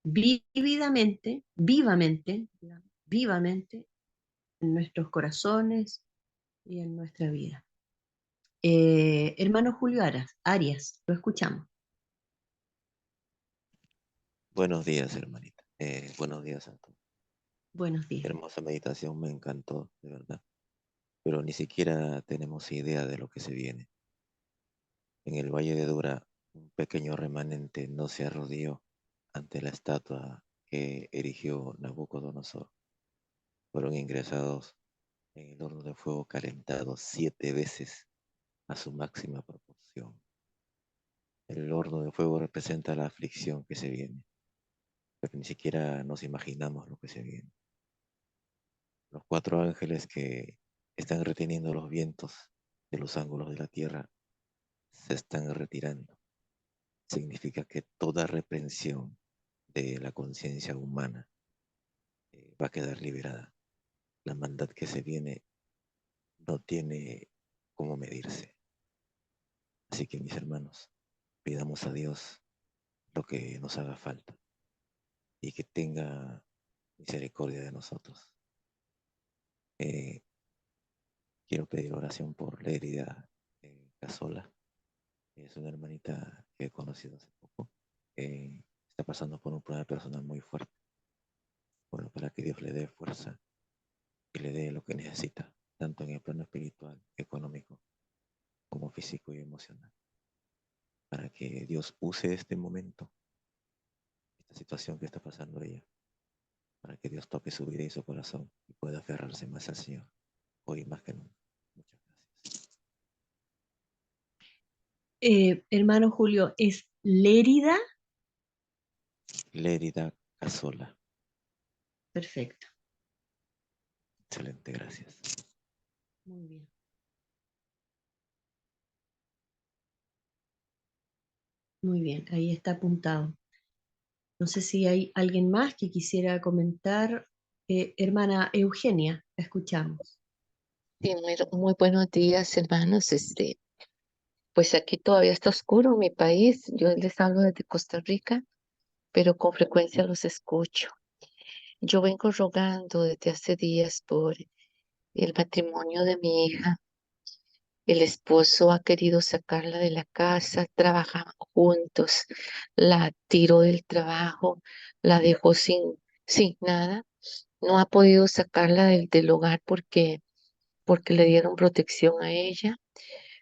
vivamente, vivamente en nuestros corazones y en nuestra vida. Hermano Julio Arias, lo escuchamos. Buenos días, hermanita. Buenos días a todos. Buenos días. Hermosa meditación, me encantó, de verdad. Pero ni siquiera tenemos idea de lo que se viene. En el Valle de Dura, un pequeño remanente no se arrodilló ante la estatua que erigió Nabucodonosor. Fueron ingresados en el horno de fuego calentado 7 veces a su máxima proporción. El horno de fuego representa la aflicción que se viene, porque ni siquiera nos imaginamos lo que se viene. Los 4 ángeles que están reteniendo los vientos de los ángulos de la tierra se están retirando. Significa que toda reprensión de la conciencia humana va a quedar liberada. La maldad que se viene no tiene cómo medirse. Así que mis hermanos, pidamos a Dios lo que nos haga falta y que tenga misericordia de nosotros. Eh, quiero pedir oración por Lérida Casola. Es una hermanita que he conocido hace poco. Está pasando por un problema personal muy fuerte. Bueno, para que Dios le dé fuerza y le dé lo que necesita, tanto en el plano espiritual, económico, como físico y emocional. Para que Dios use este momento, esta situación que está pasando ella, para que Dios toque su vida y su corazón y pueda aferrarse más al Señor, hoy más que nunca. Muchas gracias. Hermano Julio, ¿es Lérida? Lérida Casola. Perfecto, Excelente, gracias. muy bien. Muy bien, ahí está apuntado. No sé si hay alguien más que quisiera comentar. Hermana Eugenia, la escuchamos. Sí, muy buenos días, hermanos. Pues aquí todavía está oscuro en mi país. Yo les hablo desde Costa Rica, pero con frecuencia los escucho. Yo vengo rogando desde hace días por el matrimonio de mi hija. El esposo ha querido sacarla de la casa, trabajaban juntos, la tiró del trabajo, la dejó sin nada. No ha podido sacarla del hogar porque le dieron protección a ella,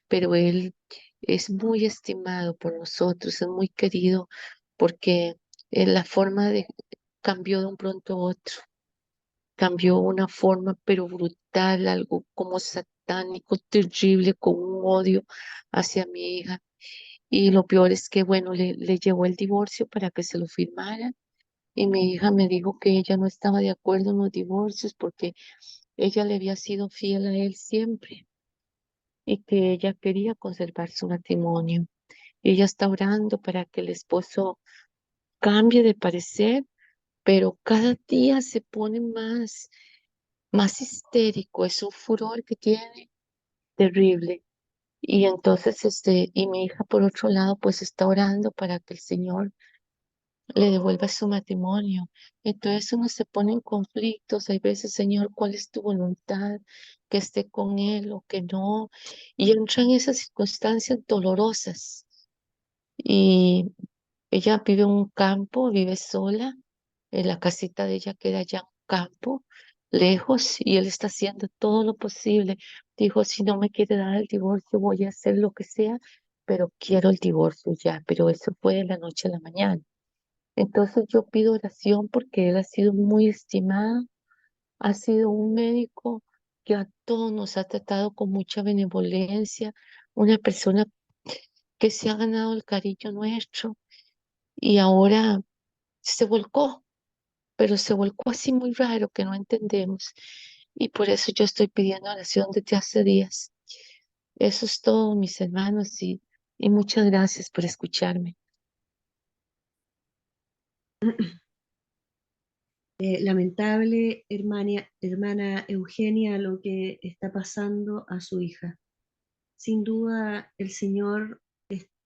pero él es muy estimado por nosotros, es muy querido porque la forma de cambió de un pronto a otro, cambió una forma pero brutal, algo como satánico, terrible, con un odio hacia mi hija. Y lo peor es que, bueno, le llevó el divorcio para que se lo firmaran. Y mi hija me dijo que ella no estaba de acuerdo en los divorcios porque ella le había sido fiel a él siempre y que ella quería conservar su matrimonio. Ella está orando para que el esposo cambie de parecer, pero cada día se pone más histérico, es un furor que tiene terrible. Y entonces, y mi hija por otro lado, pues está orando para que el Señor le devuelva su matrimonio. Entonces uno se pone en conflictos, hay veces, Señor, ¿cuál es tu voluntad? Que esté con él o que no. Y entra en esas circunstancias dolorosas. Y ella vive en un campo, vive sola, la casita de ella queda allá en un campo, lejos, y él está haciendo todo lo posible. Dijo, si no me quiere dar el divorcio, voy a hacer lo que sea, pero quiero el divorcio ya. Pero eso fue de la noche a la mañana. Entonces yo pido oración porque él ha sido muy estimado, ha sido un médico que a todos nos ha tratado con mucha benevolencia, una persona que se ha ganado el cariño nuestro y ahora se volcó, pero se volcó así muy raro que no entendemos. Y por eso yo estoy pidiendo oración desde hace días. Eso es todo, mis hermanos, y muchas gracias por escucharme. Lamentable, hermana Eugenia, lo que está pasando a su hija. Sin duda, el Señor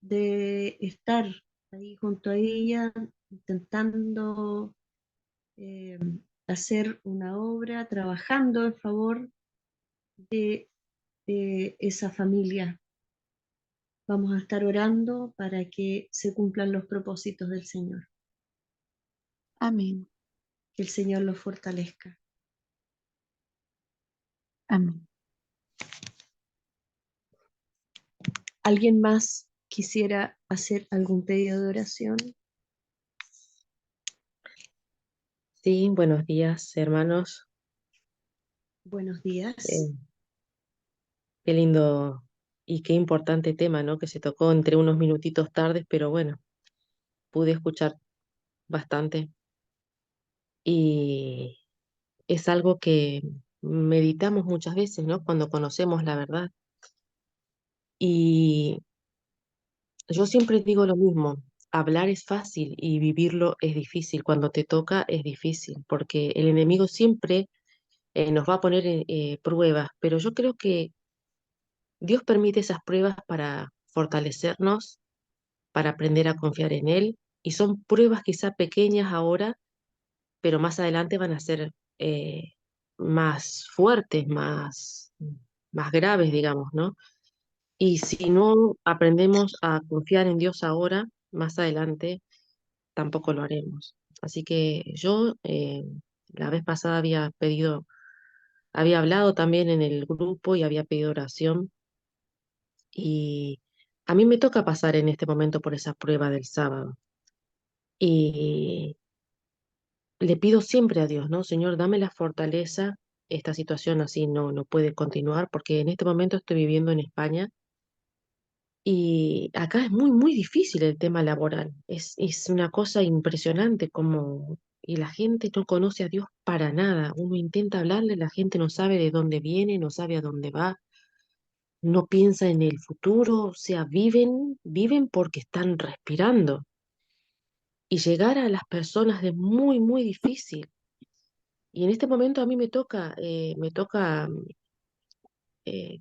de estar ahí junto a ella, intentando eh, hacer una obra, trabajando en favor de esa familia. Vamos a estar orando para que se cumplan los propósitos del Señor, Amén, que el Señor los fortalezca. amén. ¿Alguien más quisiera hacer algún pedido de oración? Sí, buenos días, hermanos. Buenos días. Eh, Qué lindo y qué importante tema, ¿no? Que se tocó entre unos minutitos tardes, pero bueno, pude escuchar bastante y es algo que meditamos muchas veces, ¿no? Cuando conocemos la verdad. Y yo siempre digo lo mismo, hablar es fácil y vivirlo es difícil. Cuando te toca es difícil, porque el enemigo siempre nos va a poner pruebas, pero yo creo que Dios permite esas pruebas para fortalecernos, para aprender a confiar en Él, y son pruebas quizá pequeñas ahora, pero más adelante van a ser más fuertes, más graves, digamos, ¿no? Y si no aprendemos a confiar en Dios ahora, más adelante tampoco lo haremos. Así que yo la vez pasada había hablado también en el grupo y había pedido oración. Y a mí me toca pasar en este momento por esa prueba del sábado. Y le pido siempre a Dios, ¿no? Señor, dame la fortaleza. Esta situación así no puede continuar porque en este momento estoy viviendo en España y acá es muy difícil el tema laboral. Es una cosa impresionante como... Y la gente no conoce a Dios para nada. Uno intenta hablarle, la gente no sabe de dónde viene, no sabe a dónde va, no piensa en el futuro, o sea, viven porque están respirando. Y llegar a las personas es muy difícil. Y en este momento a mí me toca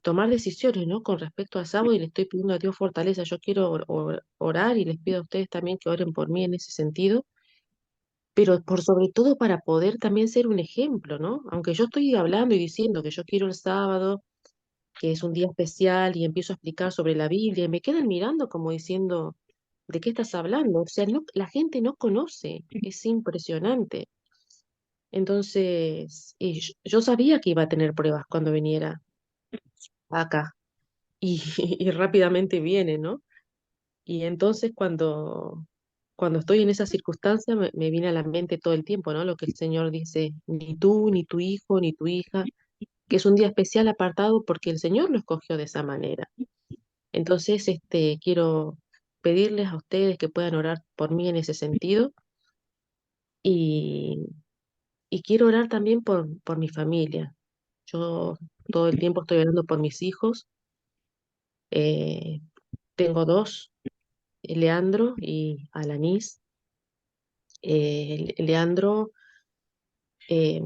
tomar decisiones, ¿no? Con respecto al sábado y le estoy pidiendo a Dios fortaleza. Yo quiero orar y les pido a ustedes también que oren por mí en ese sentido, pero por sobre todo para poder también ser un ejemplo, ¿no? Aunque yo estoy hablando y diciendo que yo quiero el sábado, que es un día especial y empiezo a explicar sobre la Biblia y me quedan mirando como diciendo, ¿de qué estás hablando? O sea, no, la gente no conoce, es impresionante. Entonces, yo sabía que iba a tener pruebas cuando viniera acá y, y rápidamente viene, ¿no? Y entonces cuando estoy en esa circunstancia me viene a la mente todo el tiempo, ¿no? Lo que el Señor dice, ni tú, ni tu hijo, ni tu hija, que es un día especial apartado porque el Señor lo escogió de esa manera. Entonces, quiero pedirles a ustedes que puedan orar por mí en ese sentido y, y quiero orar también por mi familia. Yo todo el tiempo estoy orando por mis hijos. eh, Tengo dos, Leandro y Alanis. Leandro eh,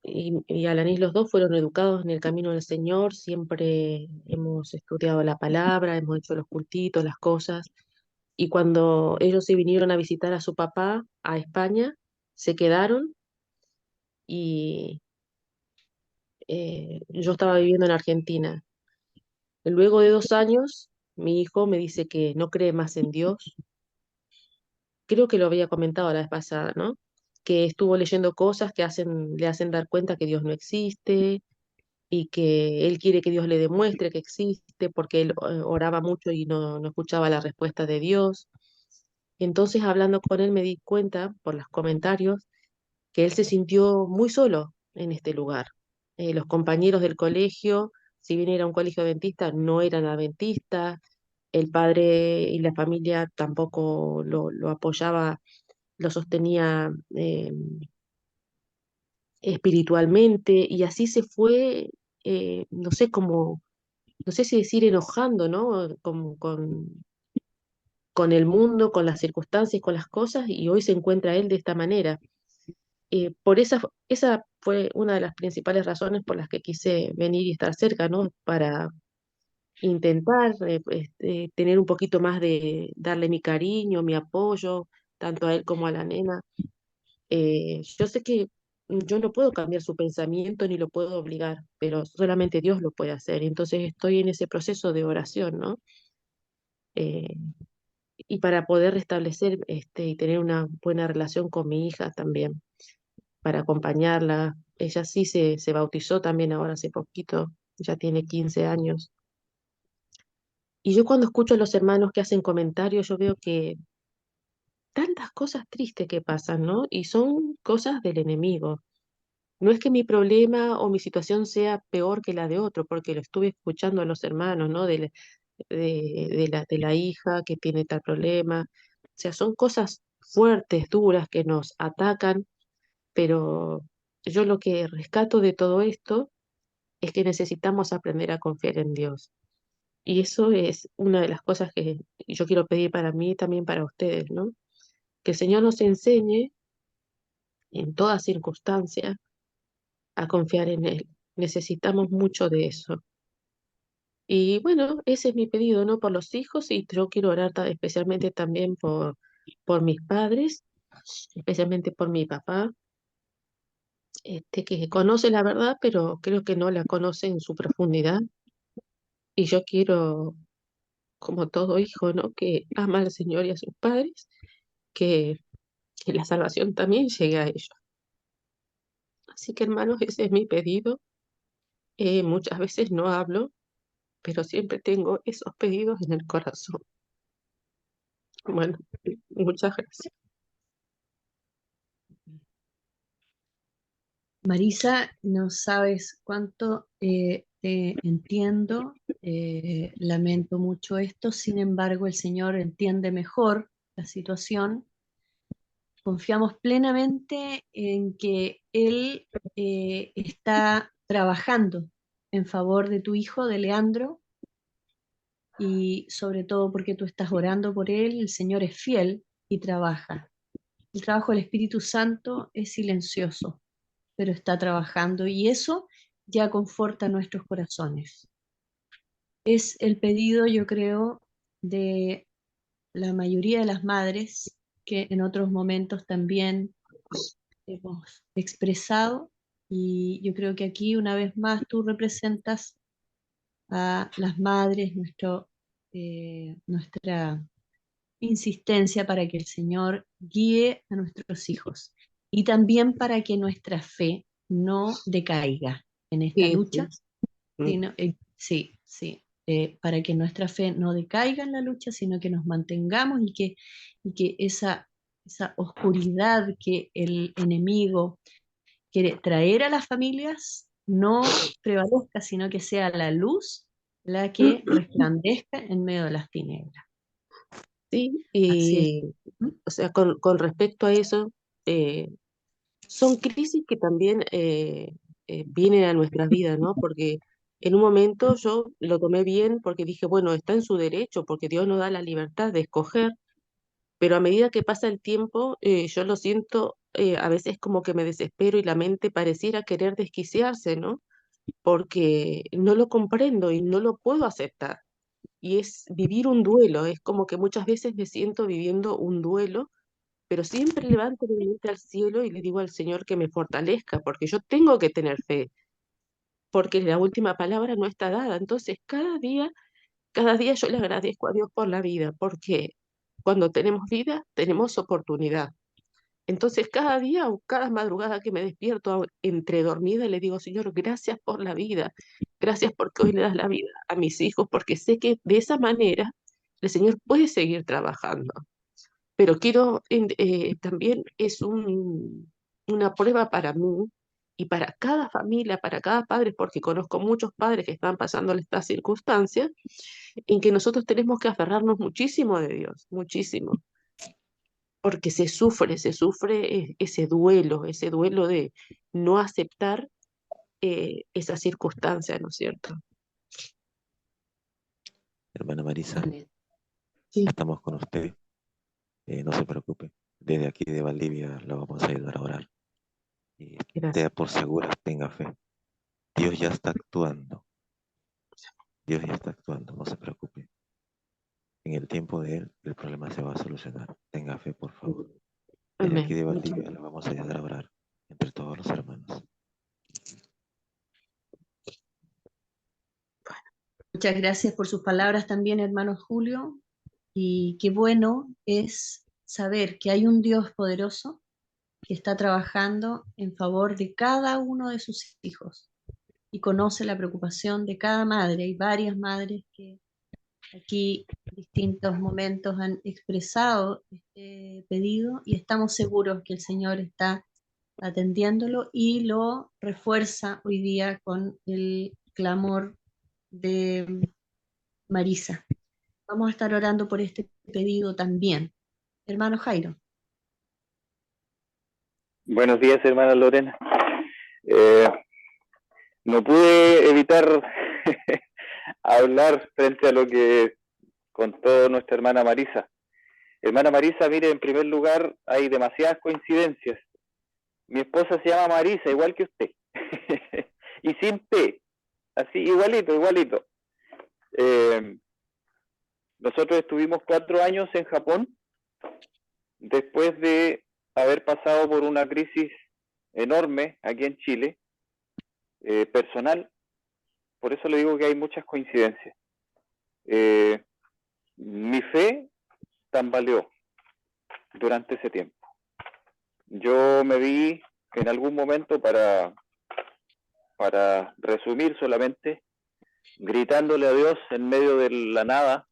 y Alanis, los dos fueron educados en el camino del Señor, siempre hemos estudiado la palabra, hemos hecho los cultitos, las cosas. Y cuando ellos se vinieron a visitar a su papá a España, se quedaron y yo estaba viviendo en Argentina. Luego de 2 años, mi hijo me dice que no cree más en Dios. Creo que lo había comentado la vez pasada, ¿no? Que estuvo leyendo cosas que le hacen dar cuenta que Dios no existe y que él quiere que Dios le demuestre que existe porque él oraba mucho y no escuchaba la respuesta de Dios. Entonces, hablando con él, me di cuenta por los comentarios que él se sintió muy solo en este lugar. Los compañeros del colegio, si bien era un colegio adventista, no eran adventistas. El padre y la familia tampoco lo apoyaba, lo sostenía espiritualmente, y así se fue, no sé cómo, no sé si decir enojando, ¿no? Con el mundo, con las circunstancias, con las cosas, y hoy se encuentra él de esta manera. Esa fue una de las principales razones por las que quise venir y estar cerca, ¿no? Para intentar tener un poquito más darle mi cariño, mi apoyo, tanto a él como a la nena. Yo sé que yo no puedo cambiar su pensamiento ni lo puedo obligar, pero solamente Dios lo puede hacer. Entonces estoy en ese proceso de oración, ¿no? Eh, y para poder restablecer y tener una buena relación con mi hija también, para acompañarla. Ella sí se bautizó también ahora hace poquito, ya tiene 15 años. Y yo cuando escucho a los hermanos que hacen comentarios, yo veo que tantas cosas tristes que pasan, ¿no? Y son cosas del enemigo. No es que mi problema o mi situación sea peor que la de otro, porque lo estuve escuchando a los hermanos, ¿no? De la hija que tiene tal problema. O sea, son cosas fuertes, duras, que nos atacan, pero yo lo que rescato de todo esto es que necesitamos aprender a confiar en Dios. Y eso es una de las cosas que yo quiero pedir para mí y también para ustedes, ¿no? Que el Señor nos enseñe en toda circunstancia a confiar en Él. Necesitamos mucho de eso. Y bueno, ese es mi pedido, ¿no? Por los hijos, y yo quiero orar especialmente también por mis padres, especialmente por mi papá, que conoce la verdad, pero creo que no la conoce en su profundidad. Y yo quiero, como todo hijo, ¿no? Que ama al Señor y a sus padres, que, que la salvación también llegue a ellos. Así que, hermanos, ese es mi pedido. Muchas veces no hablo, pero siempre tengo esos pedidos en el corazón. Bueno, muchas gracias. Marisa, no sabes cuánto te entiendo, lamento mucho esto, sin embargo el Señor entiende mejor la situación. Confiamos plenamente en que Él está trabajando en favor de tu hijo, de Leandro, y sobre todo porque tú estás orando por él, el Señor es fiel y trabaja. El trabajo del Espíritu Santo es silencioso, pero está trabajando y eso ya conforta nuestros corazones. Es el pedido, yo creo, de la mayoría de las madres que en otros momentos también hemos expresado, y yo creo que aquí una vez más tú representas a las madres nuestra insistencia para que el Señor guíe a nuestros hijos y también para que nuestra fe no decaiga en esta Sí, lucha, sí. Mm. sino, para que nuestra fe no decaiga en la lucha, sino que nos mantengamos y que esa oscuridad que el enemigo quiere traer a las familias no prevalezca, sino que sea la luz la que resplandezca en medio de las tinieblas. Sí, Así es. y o sea, con respecto a eso, eh, son crisis que también vienen a nuestras vidas, ¿no? Porque en un momento yo lo tomé bien porque dije, bueno, está en su derecho, porque Dios nos da la libertad de escoger, pero a medida que pasa el tiempo, yo lo siento, a veces como que me desespero y la mente pareciera querer desquiciarse, ¿no? Porque no lo comprendo y no lo puedo aceptar. Y es vivir un duelo, es como que muchas veces me siento viviendo un duelo, pero siempre levanto mi mente al cielo y le digo al Señor que me fortalezca, porque yo tengo que tener fe, porque la última palabra no está dada. Entonces, cada día yo le agradezco a Dios por la vida, porque cuando tenemos vida, tenemos oportunidad. Entonces, cada día o cada madrugada que me despierto entre dormida, le digo, Señor, gracias por la vida, gracias porque hoy le das la vida a mis hijos, porque sé que de esa manera el Señor puede seguir trabajando. Pero también es una prueba para mí y para cada familia, para cada padre, porque conozco muchos padres que están pasando estas circunstancias, en que nosotros tenemos que aferrarnos muchísimo de Dios, muchísimo, porque se sufre ese duelo de no aceptar esa circunstancia, ¿no es cierto? Hermana Marisa, Amén. Sí, estamos con usted. No se preocupe. Desde aquí de Valdivia lo vamos a ayudar a orar. Y gracias. sea por segura, tenga fe. Dios ya está actuando. Dios ya está actuando. No se preocupe. En el tiempo de Él, el problema se va a solucionar. Tenga fe, por favor. Desde aquí Amén. de Muchas Valdivia lo vamos a ayudar a orar entre todos los hermanos. Muchas gracias por sus palabras también, hermano Julio. Y qué bueno es saber que hay un Dios poderoso que está trabajando en favor de cada uno de sus hijos y conoce la preocupación de cada madre. Hay varias madres que aquí en distintos momentos han expresado este pedido y estamos seguros que el Señor está atendiéndolo y lo refuerza hoy día con el clamor de Marisa. Vamos a estar orando por este pedido también. Hermano Jairo. Buenos días, hermana Lorena. Eh, no pude evitar hablar frente a lo que contó nuestra hermana Marisa. Hermana Marisa, mire, en primer lugar, hay demasiadas coincidencias. Mi esposa se llama Marisa, igual que usted. Y sin P, así, igualito, igualito. Nosotros estuvimos 4 años en Japón, después de haber pasado por una crisis enorme aquí en Chile, personal. Por eso le digo que hay muchas coincidencias. Mi fe tambaleó durante ese tiempo. Yo me vi en algún momento, para resumir solamente, gritándole a Dios en medio de la nada,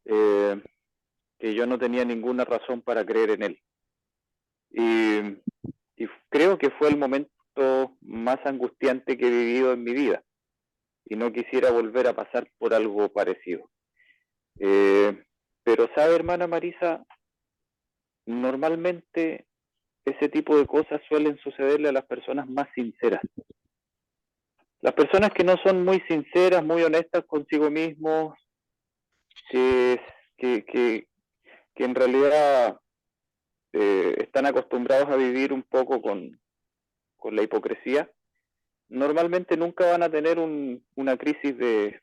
que yo no tenía ninguna razón para creer en Él. Y creo que fue el momento más angustiante que he vivido en mi vida. Y no quisiera volver a pasar por algo parecido. Pero sabe, hermana Marisa, normalmente ese tipo de cosas suelen sucederle a las personas más sinceras. Las personas que no son muy sinceras, muy honestas consigo mismos, que, que, que, que en realidad están acostumbrados a vivir un poco con la hipocresía, normalmente nunca van a tener una crisis de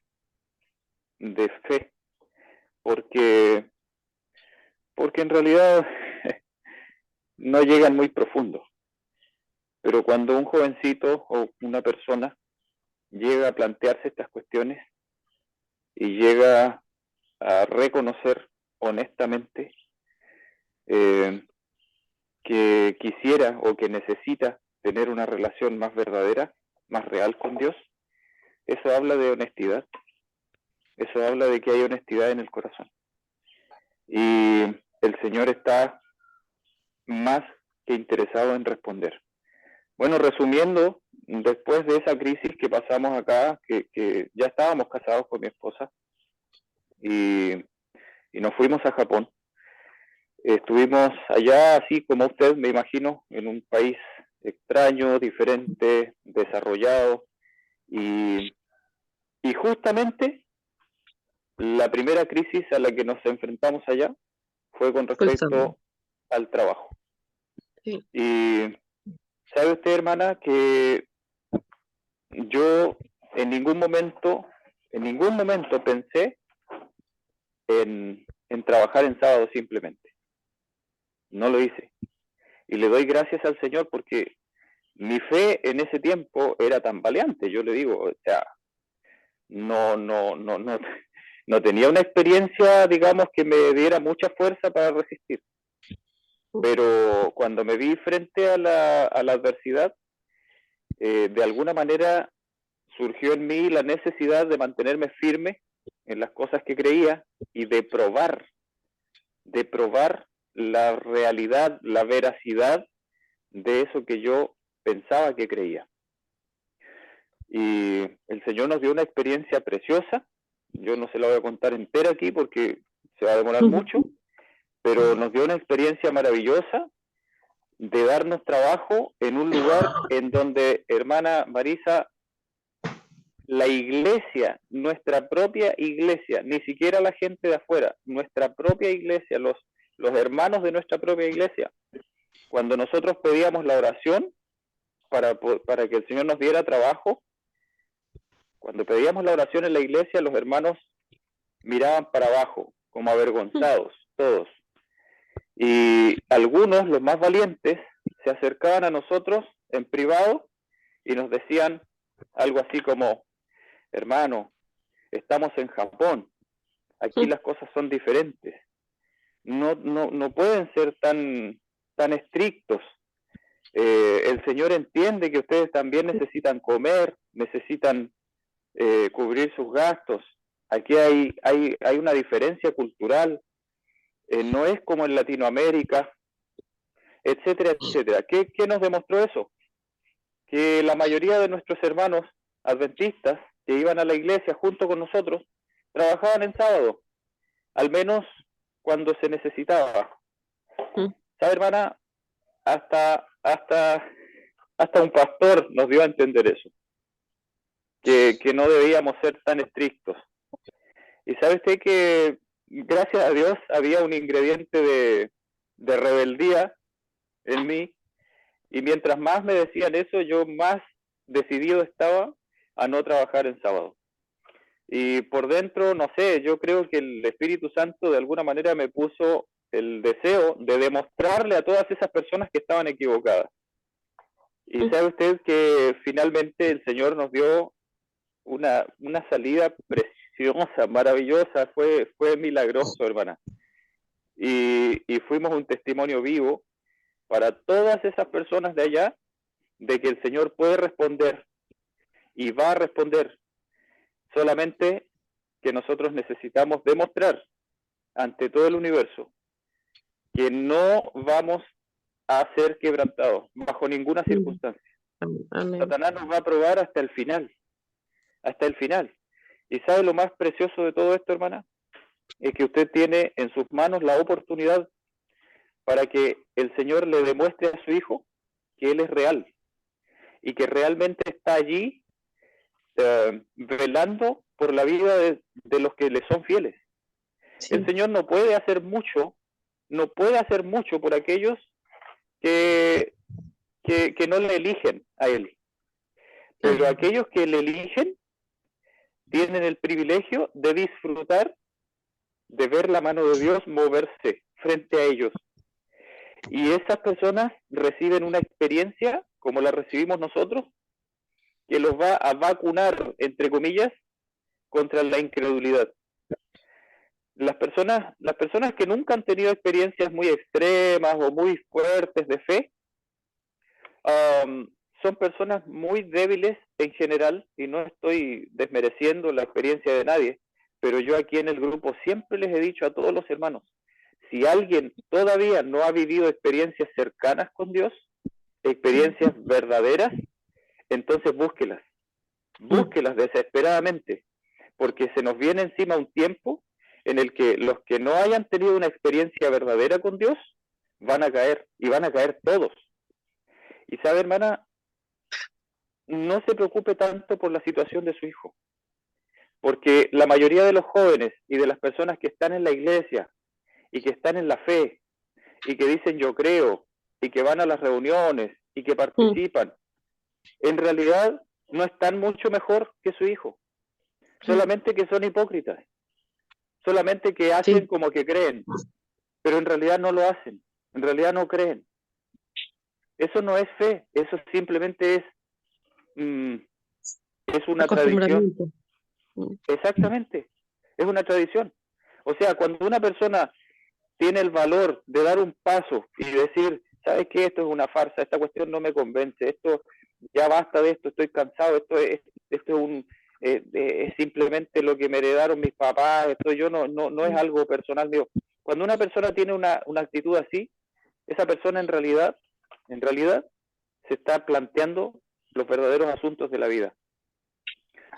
fe, porque, porque en realidad no llegan muy profundo. Pero cuando un jovencito o una persona llega a plantearse estas cuestiones y llega a reconocer honestamente que quisiera o que necesita tener una relación más verdadera, más real con Dios, eso habla de honestidad. Eso habla de que hay honestidad en el corazón. Y el Señor está más que interesado en responder. Bueno, resumiendo, después de esa crisis que pasamos acá, que ya estábamos casados con mi esposa y nos fuimos a Japón. Estuvimos allá, así como usted, me imagino, en un país extraño, diferente, desarrollado. Y justamente la primera crisis a la que nos enfrentamos allá fue con respecto al trabajo. Sí. Y sabe usted, hermana, que yo en ningún momento pensé en trabajar en sábado simplemente. No lo hice. Y le doy gracias al Señor porque mi fe en ese tiempo era tan valiente. Yo le digo, o sea, no tenía una experiencia, digamos, que me diera mucha fuerza para resistir. Pero cuando me vi frente a la adversidad, de alguna manera surgió en mí la necesidad de mantenerme firme en las cosas que creía y de probar la realidad, la veracidad de eso que yo pensaba que creía. Y el Señor nos dio una experiencia preciosa. Yo no se la voy a contar entera aquí porque se va a demorar mucho, pero nos dio una experiencia maravillosa de darnos trabajo en un lugar en donde, hermana Marisa, la iglesia, nuestra propia iglesia, ni siquiera la gente de afuera, nuestra propia iglesia, los hermanos de nuestra propia iglesia, cuando nosotros pedíamos la oración para que el Señor nos diera trabajo, cuando pedíamos la oración en la iglesia, los hermanos miraban para abajo, como avergonzados, todos. Y algunos, los más valientes, se acercaban a nosotros en privado y nos decían algo así como: hermano, estamos en Japón, aquí las cosas son diferentes, no pueden ser tan estrictos. El Señor entiende que ustedes también necesitan comer, necesitan cubrir sus gastos. Aquí hay una diferencia cultural, no es como en Latinoamérica, etcétera, etcétera. ¿Qué nos demostró eso? Que la mayoría de nuestros hermanos adventistas que iban a la iglesia junto con nosotros trabajaban en sábado, al menos cuando se necesitaba. ¿Sabe, hermana? Hasta un pastor nos dio a entender eso, que no debíamos ser tan estrictos. Y sabe usted que, gracias a Dios, había un ingrediente de rebeldía en mí, y mientras más me decían eso, yo más decidido estaba a no trabajar en sábado. Y por dentro, no sé, yo creo que el Espíritu Santo de alguna manera me puso el deseo de demostrarle a todas esas personas que estaban equivocadas. Y sabe usted que finalmente el Señor nos dio una salida preciosa, maravillosa, fue milagroso, hermana. Y fuimos un testimonio vivo para todas esas personas de allá de que el Señor puede responder y va a responder. Solamente que nosotros necesitamos demostrar ante todo el universo que no vamos a ser quebrantados bajo ninguna circunstancia. Amén. Satanás nos va a probar hasta el final. Hasta el final. ¿Y sabe lo más precioso de todo esto, hermana? Es que usted tiene en sus manos la oportunidad para que el Señor le demuestre a su hijo que Él es real y que realmente está allí velando por la vida de los que le son fieles. Sí. El Señor no puede hacer mucho por aquellos que no le eligen a Él. Pero aquellos que le eligen tienen el privilegio de disfrutar, de ver la mano de Dios moverse frente a ellos. Y esas personas reciben una experiencia, como la recibimos nosotros, que los va a vacunar, entre comillas, contra la incredulidad. Las personas que nunca han tenido experiencias muy extremas o muy fuertes de fe, son personas muy débiles en general, y no estoy desmereciendo la experiencia de nadie, pero yo aquí en el grupo siempre les he dicho a todos los hermanos, si alguien todavía no ha vivido experiencias cercanas con Dios, experiencias verdaderas, entonces búsquelas desesperadamente, porque se nos viene encima un tiempo en el que los que no hayan tenido una experiencia verdadera con Dios van a caer, y van a caer todos. Y sabe, hermana, no se preocupe tanto por la situación de su hijo, porque la mayoría de los jóvenes y de las personas que están en la iglesia y que están en la fe y que dicen yo creo y que van a las reuniones y que participan, en realidad no están mucho mejor que su hijo, solamente que son hipócritas, solamente que hacen Sí, como que creen, pero en realidad no lo hacen, en realidad no creen. Eso no es fe, eso simplemente es una tradición. acostumbramiento. Mm. Exactamente, es una tradición. O sea, cuando una persona tiene el valor de dar un paso y decir, ¿sabes qué? Esto es una farsa, esta cuestión no me convence, esto ya basta de esto, estoy cansado, es simplemente lo que me heredaron mis papás, esto yo no es algo personal mío. Cuando una persona tiene una actitud así, esa persona en realidad se está planteando los verdaderos asuntos de la vida.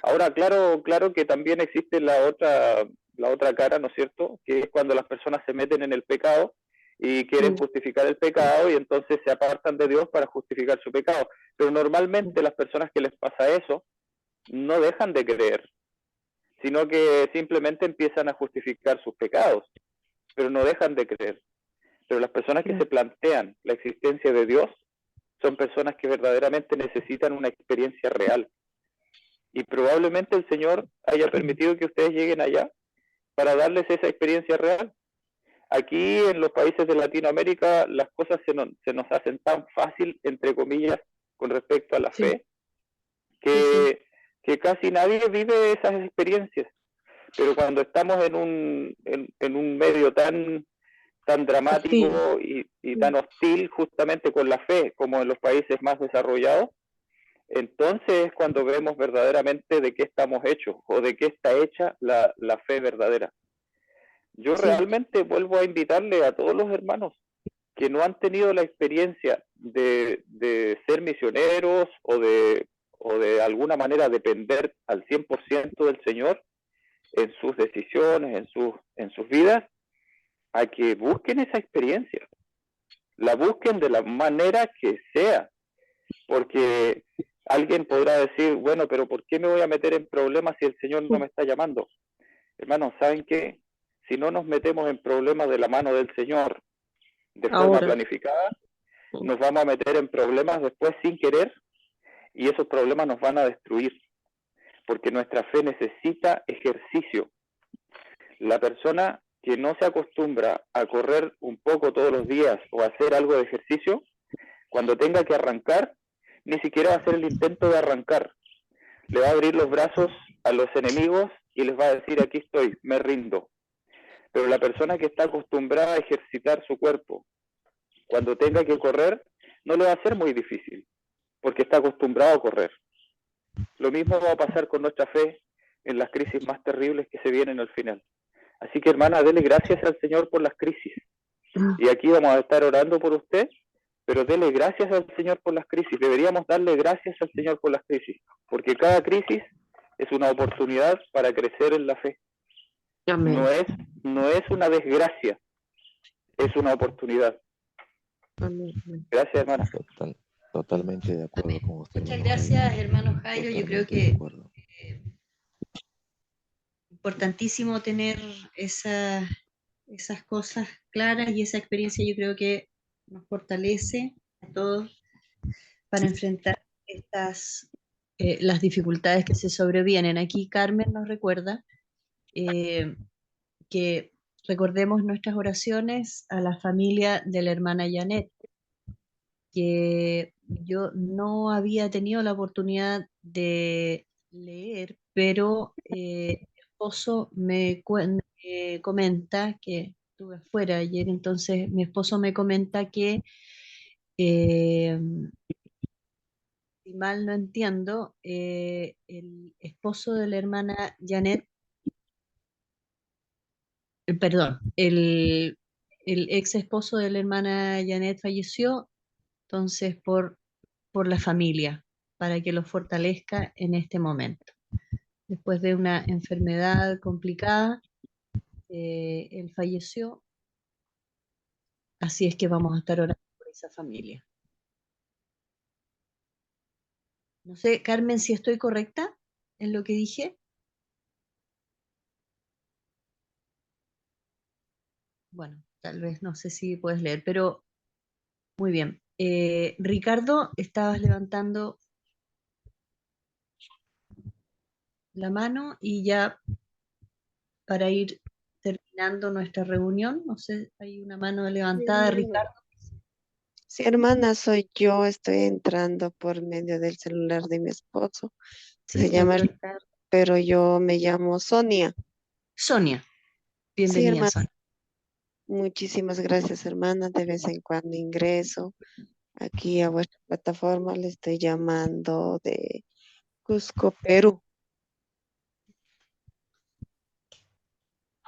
Ahora, claro que también existe la otra cara, ¿no es cierto? Que es cuando las personas se meten en el pecado y quieren justificar el pecado y entonces se apartan de Dios para justificar su pecado. Pero normalmente las personas que les pasa eso no dejan de creer, sino que simplemente empiezan a justificar sus pecados, pero no dejan de creer. Pero las personas que se plantean la existencia de Dios son personas que verdaderamente necesitan una experiencia real. Y probablemente el Señor haya permitido que ustedes lleguen allá para darles esa experiencia real. Aquí en los países de Latinoamérica las cosas se nos hacen tan fácil, entre comillas, con respecto a la Sí, fe, sí, que casi nadie vive esas experiencias. Pero cuando estamos en un medio tan hostil. dramático y tan hostil justamente con la fe, como en los países más desarrollados, entonces es cuando vemos verdaderamente de qué estamos hechos o de qué está hecha la fe verdadera. Yo Sí, realmente vuelvo a invitarle a todos los hermanos que no han tenido la experiencia de ser misioneros o de alguna manera depender al 100% del Señor en sus decisiones, en sus vidas, a que busquen esa experiencia. La busquen de la manera que sea, porque alguien podrá decir, bueno, pero ¿por qué me voy a meter en problemas si el Señor no me está llamando? Hermanos, ¿saben qué? Si no nos metemos en problemas de la mano del Señor de forma ahora. planificada, nos vamos a meter en problemas después sin querer y esos problemas nos van a destruir, porque nuestra fe necesita ejercicio. La persona que no se acostumbra a correr un poco todos los días o a hacer algo de ejercicio, cuando tenga que arrancar, ni siquiera va a hacer el intento de arrancar. Le va a abrir los brazos a los enemigos y les va a decir, aquí estoy, me rindo. Pero la persona que está acostumbrada a ejercitar su cuerpo, cuando tenga que correr, no le va a ser muy difícil, porque está acostumbrado a correr. Lo mismo va a pasar con nuestra fe en las crisis más terribles que se vienen al final. Así que, hermana, dele gracias al Señor por las crisis. Y aquí vamos a estar orando por usted, pero dele gracias al Señor por las crisis. Deberíamos darle gracias al Señor por las crisis, porque cada crisis es una oportunidad para crecer en la fe. Amén. No es una desgracia, es una oportunidad. Amén. Gracias, hermana. Totalmente de acuerdo Amén. con usted, Muchas hermano Jairo. gracias, hermano Jairo. Yo creo Totalmente de que acuerdo. importantísimo tener esas cosas claras y esa experiencia yo creo que nos fortalece a todos para enfrentar las dificultades que se sobrevienen. Aquí Carmen nos recuerda eh, que recordemos nuestras oraciones a la familia de la hermana Janet, que yo no había tenido la oportunidad de leer, pero mi esposo me comenta que estuve afuera ayer, entonces mi esposo me comenta que, eh, si mal no entiendo, el esposo de la hermana Janet, perdón, el ex esposo de la hermana Janet falleció, entonces por la familia, para que lo fortalezca en este momento. Después de una enfermedad complicada, él falleció, así es que vamos a estar orando por esa familia. No sé, Carmen, si estoy correcta en lo que dije. Bueno, tal vez no sé si puedes leer, pero muy bien. Ricardo, estabas levantando la mano y ya para ir terminando nuestra reunión, no sé, hay una mano Sí, levantada, hermana. Ricardo. Sí, hermana, soy yo. Estoy entrando por medio del celular de mi esposo. Se Sí, no hay llama problema. Ricardo, pero yo me llamo Sonia. Sonia, Sí, bienvenida, hermana. Sonia. Muchísimas gracias, hermana. De vez en cuando ingreso aquí a vuestra plataforma. Le estoy llamando de Cusco, Perú.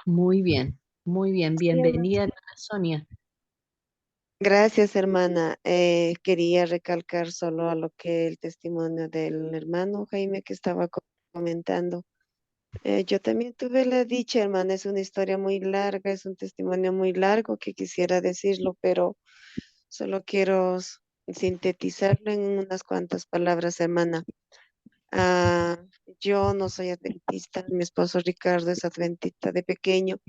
Muy bien, Sí, hermana. bienvenida, hermana Sonia. Gracias, hermana. Quería recalcar solo a lo que el testimonio del hermano Jaime que estaba comentando. Yo también tuve la dicha, hermana, es una historia muy larga, es un testimonio muy largo que quisiera decirlo, pero solo quiero sintetizarlo en unas cuantas palabras, hermana. Ah, yo no soy adventista, mi esposo Ricardo es adventista de pequeño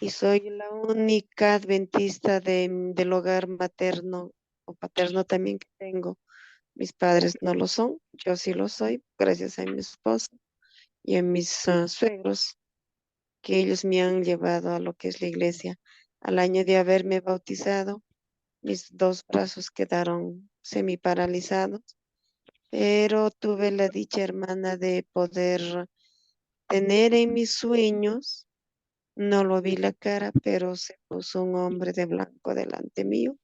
y soy la única adventista del hogar materno o paterno también que tengo. Mis padres no lo son, yo sí lo soy, gracias a mi esposo y a mis suegros, que ellos me han llevado a lo que es la iglesia. Al año de haberme bautizado, mis dos brazos quedaron semiparalizados, pero tuve la dicha, hermana, de poder tener en mis sueños, no lo vi la cara, pero se puso un hombre de blanco delante mío.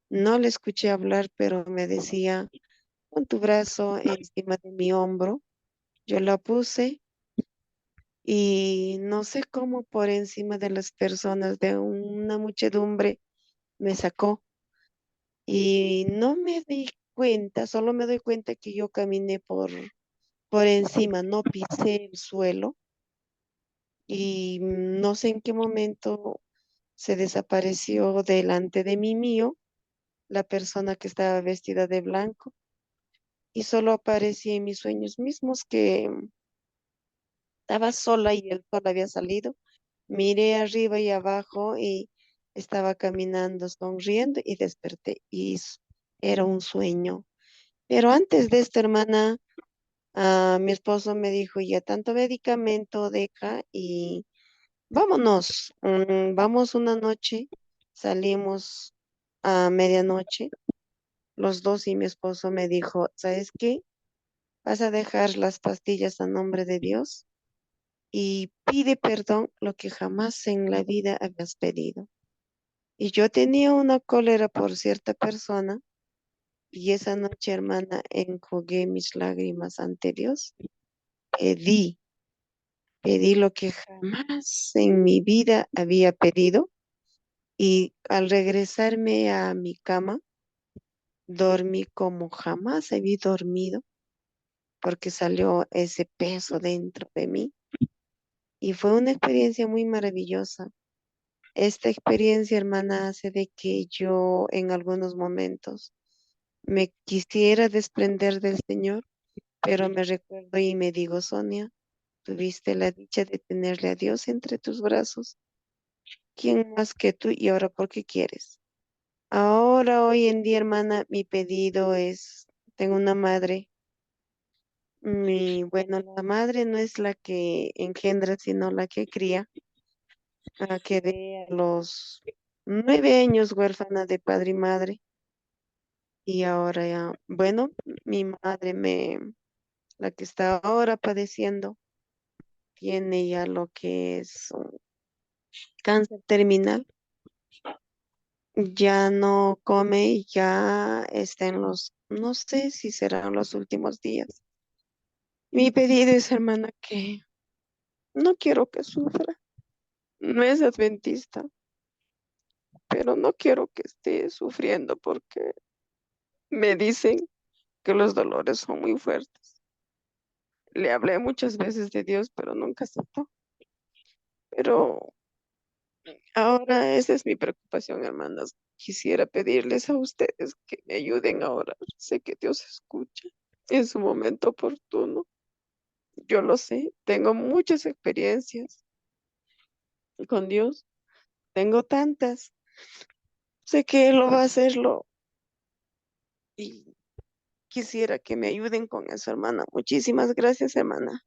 No le escuché hablar, pero me decía, pon tu brazo encima de mi hombro. Yo la puse y no sé cómo por encima de las personas de una muchedumbre me sacó y no me di cuenta, solo me doy cuenta que yo caminé por encima, no pisé el suelo y no sé en qué momento se desapareció delante de mí mío la persona que estaba vestida de blanco y solo aparecía en mis sueños mismos que estaba sola y el sol había salido. Miré arriba y abajo y estaba caminando, sonriendo y desperté. Era un sueño. Pero antes de esto, hermana, mi esposo me dijo, ya tanto medicamento deja y vámonos. Vamos una noche, salimos a medianoche, los dos y mi esposo me dijo, ¿sabes qué? Vas a dejar las pastillas a nombre de Dios y pide perdón lo que jamás en la vida habías pedido. Y yo tenía una cólera por cierta persona y esa noche, hermana, enjugué mis lágrimas ante Dios. Pedí, pedí lo que jamás en mi vida había pedido y al regresarme a mi cama, dormí como jamás había dormido porque salió ese peso dentro de mí y fue una experiencia muy maravillosa. Esta experiencia, hermana, hace de que yo en algunos momentos me quisiera desprender del Señor, pero me recuerdo y me digo, Sonia, tuviste la dicha de tenerle a Dios entre tus brazos. ¿Quién más que tú? Y ahora, ¿por qué quieres? Ahora, hoy en día, hermana, mi pedido es, tengo una madre. Bueno, la madre no es la que engendra, sino la que cría. Quedé a los 9 años huérfana de padre y madre. Y ahora ya, bueno, mi madre la que está ahora padeciendo, tiene ya lo que es un cáncer terminal. Ya no come y ya está en no sé si serán los últimos días. Mi pedido es, hermana, que no quiero que sufra. No es adventista, pero no quiero que esté sufriendo porque me dicen que los dolores son muy fuertes. Le hablé muchas veces de Dios, pero nunca aceptó. Pero ahora esa es mi preocupación, hermanas. Quisiera pedirles a ustedes que me ayuden a orar. Sé que Dios escucha en su momento oportuno. Yo lo sé, tengo muchas experiencias con Dios. Tengo tantas. Sé que Él lo va a hacerlo y quisiera que me ayuden con eso, hermana. Muchísimas gracias, hermana.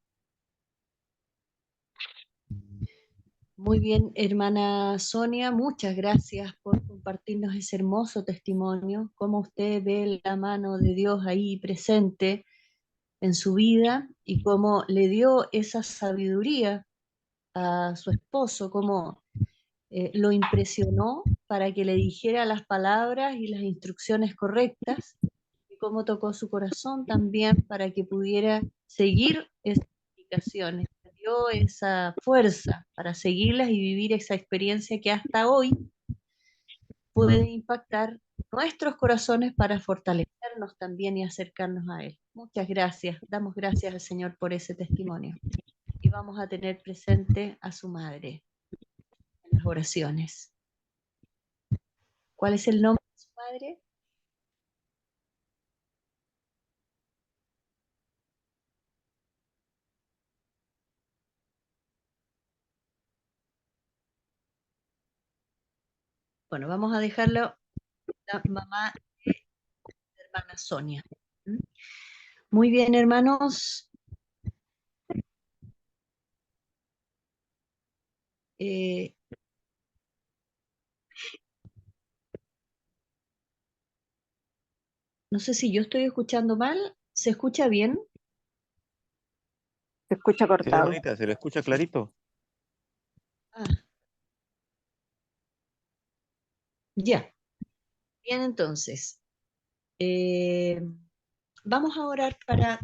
Muy bien, hermana Sonia, muchas gracias por compartirnos ese hermoso testimonio, cómo usted ve la mano de Dios ahí presente en su vida y cómo le dio esa sabiduría a su esposo, cómo lo impresionó para que le dijera las palabras y las instrucciones correctas, y cómo tocó su corazón también para que pudiera seguir esas indicaciones, le dio esa fuerza para seguirlas y vivir esa experiencia que hasta hoy puede impactar nuestros corazones para fortalecernos también y acercarnos a Él. Muchas gracias, damos gracias al Señor por ese testimonio. Y vamos a tener presente a su madre en las oraciones. ¿Cuál es el nombre de su madre? Bueno, vamos a dejarlo la mamá de la hermana Sonia. ¿Mm? Muy bien, hermanos. Eh, no sé si yo estoy escuchando mal. ¿Se escucha bien? Se escucha Sí, cortado. hermanita, ¿se le escucha clarito? Ah, ya. Bien, entonces. eh, vamos a orar para...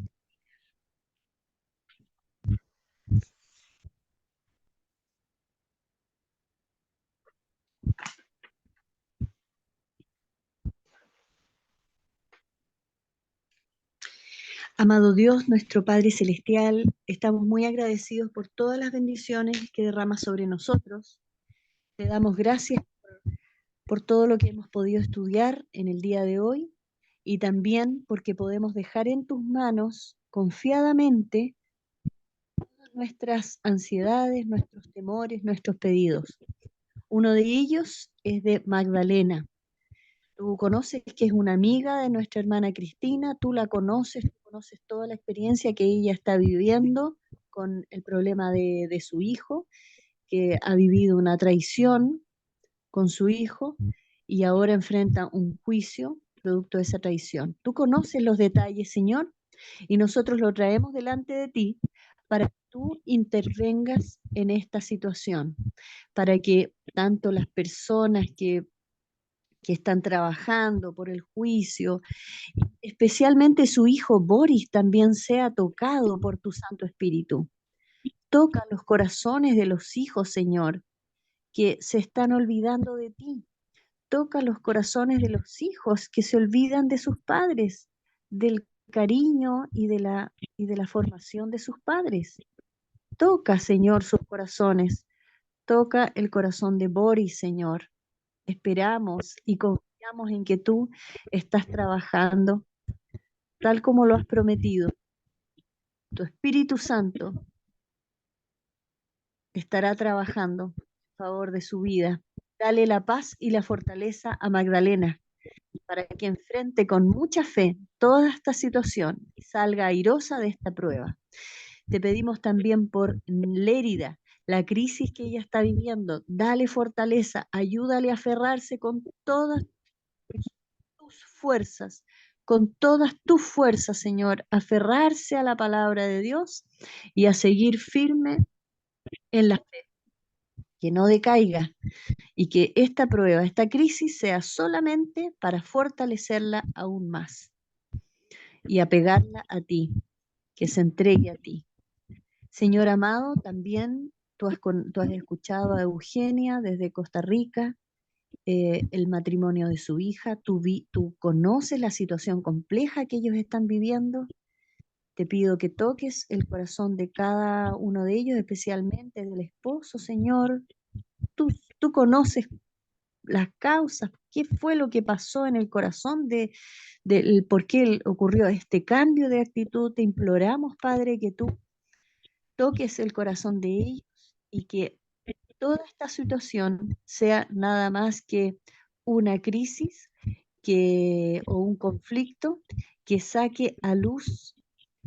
Amado Dios, nuestro Padre Celestial, estamos muy agradecidos por todas las bendiciones que derramas sobre nosotros. Te damos gracias por todo lo que hemos podido estudiar en el día de hoy y también porque podemos dejar en tus manos confiadamente nuestras ansiedades, nuestros temores, nuestros pedidos. Uno de ellos es de Magdalena. Tú conoces que es una amiga de nuestra hermana Cristina, tú la conoces, tú conoces toda la experiencia que ella está viviendo con el problema de su hijo, que ha vivido una traición con su hijo y ahora enfrenta un juicio producto de esa traición. Tú conoces los detalles, Señor, y nosotros lo traemos delante de ti para que tú intervengas en esta situación, para que tanto las personas que están trabajando por el juicio, especialmente su hijo Boris, también sea tocado por tu Santo Espíritu. Toca los corazones de los hijos, Señor, que se están olvidando de ti. Toca los corazones de los hijos que se olvidan de sus padres, del cariño y de la formación de sus padres. Toca, Señor, sus corazones. Toca el corazón de Boris, Señor. Esperamos y confiamos en que tú estás trabajando tal como lo has prometido. Tu Espíritu Santo estará trabajando a favor de su vida. Dale la paz y la fortaleza a Magdalena para que enfrente con mucha fe toda esta situación y salga airosa de esta prueba. Te pedimos también por Lérida, la crisis que ella está viviendo. Dale fortaleza, ayúdale a aferrarse con todas tus fuerzas con todas tus fuerzas, Señor, a aferrarse a la palabra de Dios y a seguir firme en la fe, que no decaiga y que esta prueba, esta crisis sea solamente para fortalecerla aún más y apegarla a ti, que se entregue a ti. Señor amado, también tú has escuchado a Eugenia desde Costa Rica, el matrimonio de su hija, tú conoces la situación compleja que ellos están viviendo. Te pido que toques el corazón de cada uno de ellos, especialmente del esposo, Señor. Tú, tú conoces las causas, qué fue lo que pasó en el corazón por qué ocurrió este cambio de actitud. Te imploramos, Padre, que tú toques el corazón de ellos y que toda esta situación sea nada más que una crisis o un conflicto que saque a luz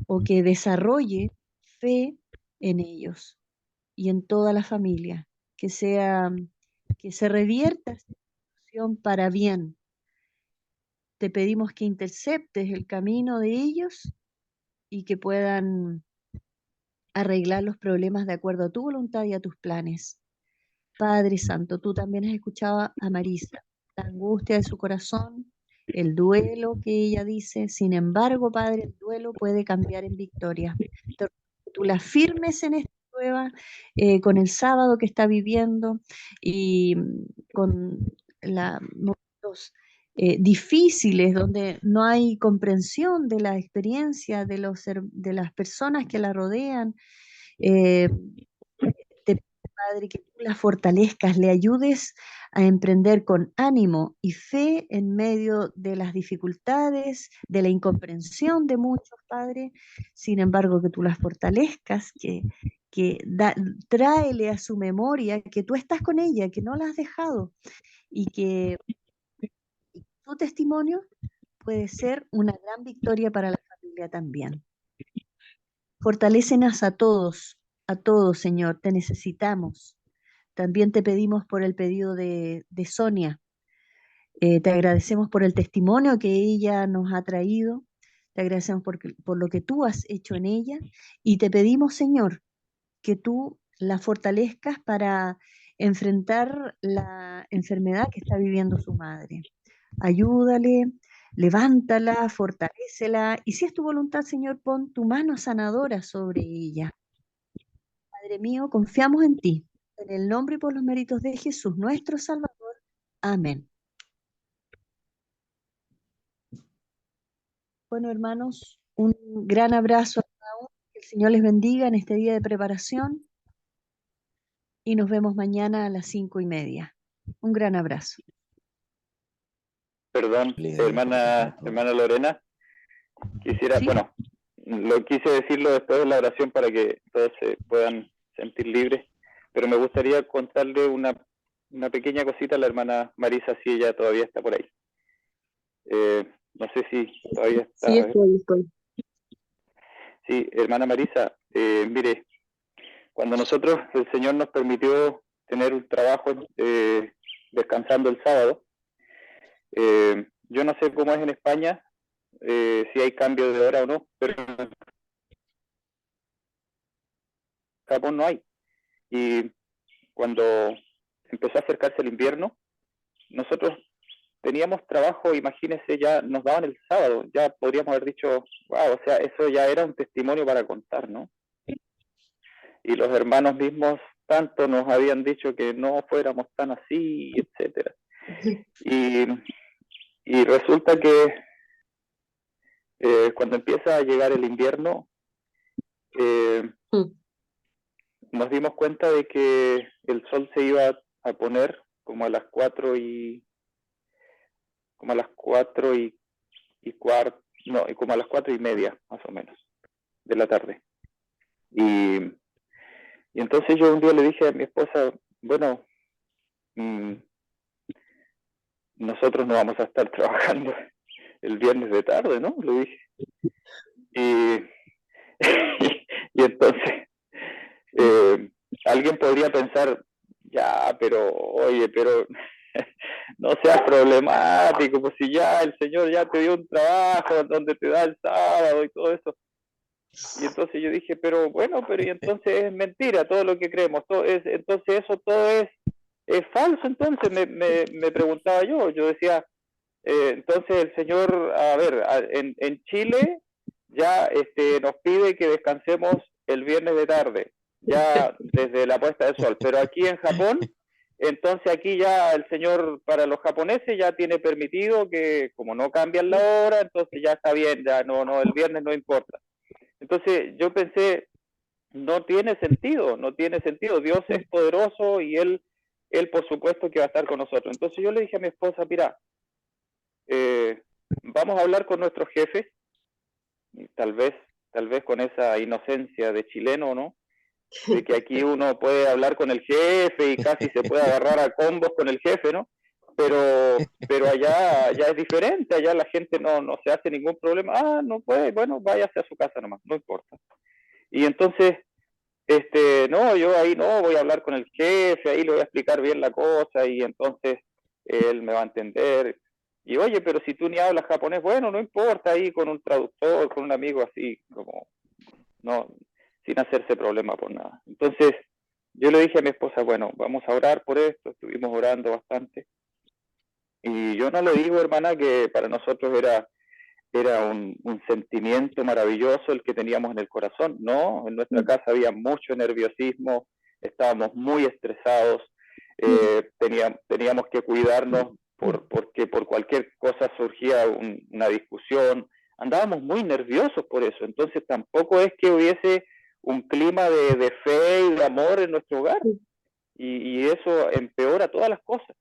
o que desarrolle fe en ellos y en toda la familia, que se revierta esta situación para bien. Te pedimos que interceptes el camino de ellos y que puedan arreglar los problemas de acuerdo a tu voluntad y a tus planes. Padre Santo, tú también has escuchado a Marisa, la angustia de su corazón, el duelo que ella dice. Sin embargo, Padre, el duelo puede cambiar en victoria. Te ruego que tú la firmes en esta prueba, con el sábado que está viviendo y con momentos difíciles donde no hay comprensión de la experiencia de las personas que la rodean. Eh, Te pido, Padre, que tú la fortalezcas, le ayudes a emprender con ánimo y fe en medio de las dificultades, de la incomprensión de muchos, Padre. Sin embargo, que tú las fortalezcas, tráele a su memoria que tú estás con ella, que no la has dejado y que tu testimonio puede ser una gran victoria para la familia también. Fortalécenos a todos, Señor, te necesitamos. También te pedimos por el pedido de Sonia. Te agradecemos por el testimonio que ella nos ha traído. Te agradecemos por lo que tú has hecho en ella. Y te pedimos, Señor, que tú la fortalezcas para enfrentar la enfermedad que está viviendo su madre. Ayúdale, levántala, fortalécela. Y si es tu voluntad, Señor, pon tu mano sanadora sobre ella. Padre mío, confiamos en ti. En el nombre y por los méritos de Jesús, nuestro Salvador. Amén. Bueno, hermanos, un gran abrazo a cada uno. Que el Señor les bendiga en este día de preparación y nos vemos mañana a las 5:30. Un gran abrazo. Perdón, hermana Lorena, quisiera, ¿Sí? bueno, lo quise decirlo después de la oración para que todos se puedan sentir libres, pero me gustaría contarle una pequeña cosita a la hermana Marisa, si ella todavía está por ahí. No sé si todavía está. Sí, estoy. Sí, hermana Marisa, mire, cuando nosotros, el Señor nos permitió tener un trabajo descansando el sábado, yo no sé cómo es en España, si hay cambio de hora o no, pero en Japón no hay. Y cuando empezó a acercarse el invierno, nosotros teníamos trabajo, imagínense, ya nos daban el sábado, ya podríamos haber dicho, wow, o sea, eso ya era un testimonio para contar, ¿no? Y los hermanos mismos tanto nos habían dicho que no fuéramos tan así, etcétera. Y resulta que cuando empieza a llegar el invierno, nos dimos cuenta de que el sol se iba a poner como a las 4 y cuarto, no, como a las 4:30 más o menos de la tarde. Y entonces yo un día le dije a mi esposa, bueno, nosotros no vamos a estar trabajando el viernes de tarde, ¿no? Le dije. Y entonces alguien podría pensar, ya, pero, oye, pero no seas problemático, pues si ya el Señor ya te dio un trabajo donde te da el sábado y todo eso. Y entonces yo dije, pero bueno, pero y entonces es mentira todo lo que creemos, todo es, entonces eso todo es falso. Entonces me preguntaba yo decía, entonces el Señor, a ver, en Chile ya nos pide que descansemos el viernes de tarde, ya desde la puesta del sol, pero aquí en Japón, entonces aquí ya el Señor para los japoneses ya tiene permitido que como no cambian la hora, entonces ya está bien, ya no, el viernes no importa. Entonces yo pensé, no tiene sentido, no tiene sentido, Dios es poderoso y él por supuesto que va a estar con nosotros. Entonces yo le dije a mi esposa, mira, vamos a hablar con nuestros jefes, y tal vez con esa inocencia de chileno, ¿no? De que aquí uno puede hablar con el jefe y casi se puede agarrar a combos con el jefe, ¿no? Pero allá es diferente, allá la gente no se hace ningún problema, no puede, bueno, váyase a su casa nomás, no importa. Y entonces, no, yo ahí no voy a hablar con el jefe, ahí le voy a explicar bien la cosa y entonces él me va a entender. Y oye, pero si tú ni hablas japonés, bueno, no importa, ahí con un traductor, con un amigo así, como, no, sin hacerse problema por nada. Entonces, yo le dije a mi esposa, bueno, vamos a orar por esto, estuvimos orando bastante. Y yo no le digo, hermana, que para nosotros era un sentimiento maravilloso el que teníamos en el corazón. No, en nuestra casa había mucho nerviosismo, estábamos muy estresados, teníamos que cuidarnos porque por cualquier cosa surgía una discusión, andábamos muy nerviosos por eso, entonces tampoco es que hubiese un clima de fe y de amor en nuestro hogar, y eso empeora todas las cosas.